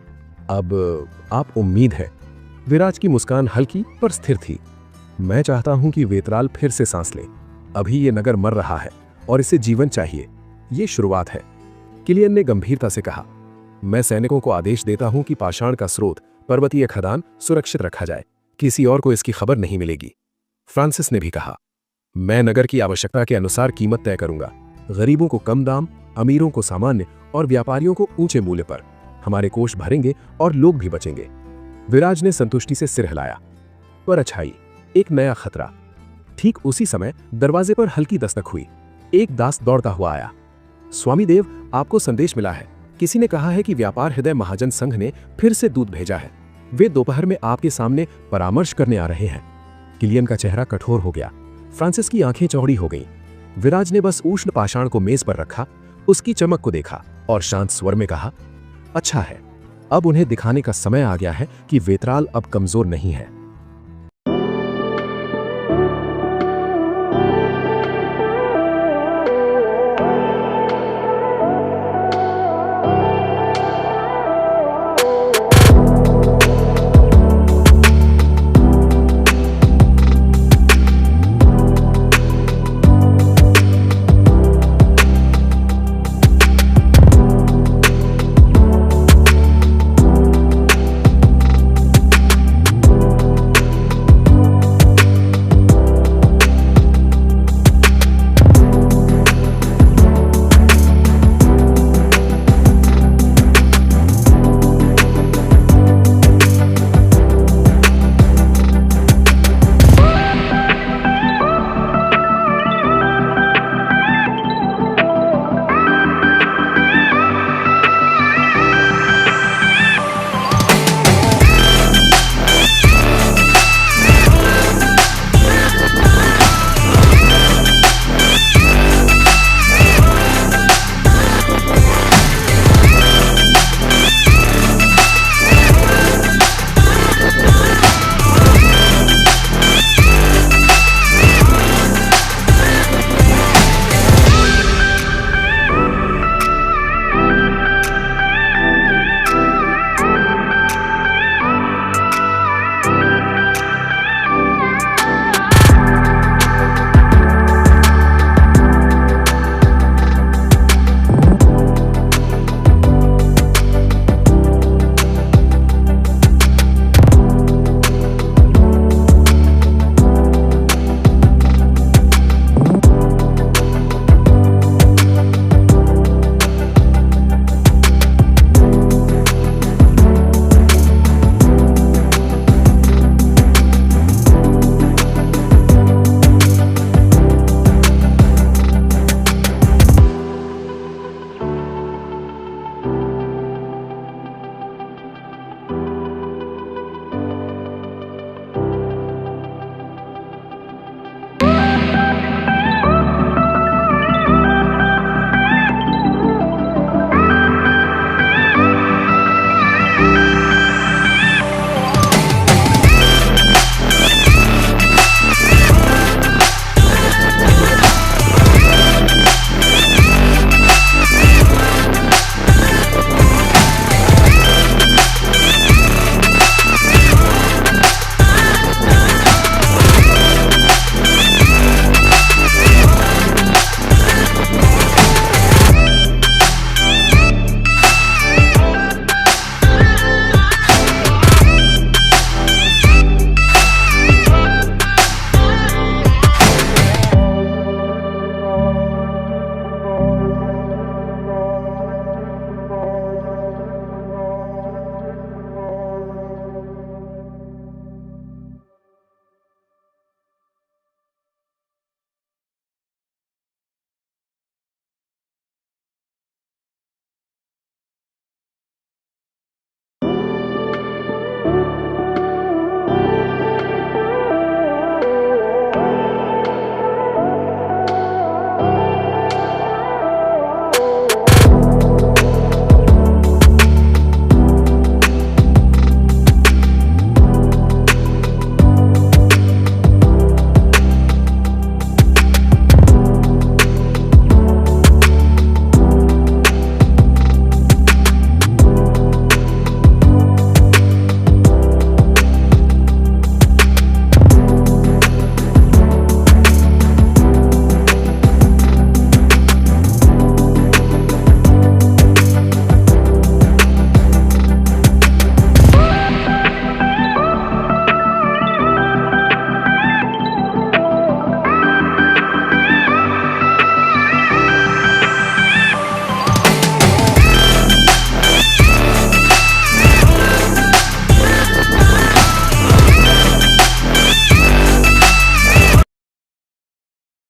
अब आप उम्मीद है। विराज की मुस्कान हल्की पर स्थिर थी। मैं चाहता हूं कि वेतराल फिर से सांस ले। अभी ये नगर मर रहा है और इसे जीवन चाहिए। ये शुरुआत है। किलियन ने गंभीरता से कहा। मैं सैनिकों को आदेश देता हूं कि पाषाण का स्रोत, पर्वतीय खदान सुरक्षित रखा जाए। किसी और को इसकी खबर नहीं मिलेगी। फ्रांसिस ने भी कहा। मैं नगर की आवश्यकता के अनुसार कीमत तय करूंगा। गरीबों को कम दाम, अमीरों को सामान्य और व्यापारियों को ऊंचे मूल्य पर। हमारे कोष भरेंगे और लोग भी बचेंगे। विराज ने संतुष्टि से सिर हिलाया। पर अच्छाई, एक नया खतरा। ठीक उसी समय दरवाजे पर हल्की दस्तक हुई। एक दास दौड़ता हुआ आया। स्वामी देव, आपको संदेश मिला है। किसी ने कहा है कि व्यापार हृदय महाजन संघ ने फिर से दूत भेजा है। वे दोपहर में आपके सामने परामर्श करने आ रहे हैं। किलियन का चेहरा कठोर हो गया। फ्रांसिस की आंखें चौड़ी हो गईं। विराज ने बस उष्ण पाषाण को मेज पर रखा, उसकी चमक को देखा और शांत स्वर में कहा, अच्छा है, अब उन्हें दिखाने का समय आ गया है कि वेतराल अब कमजोर नहीं है।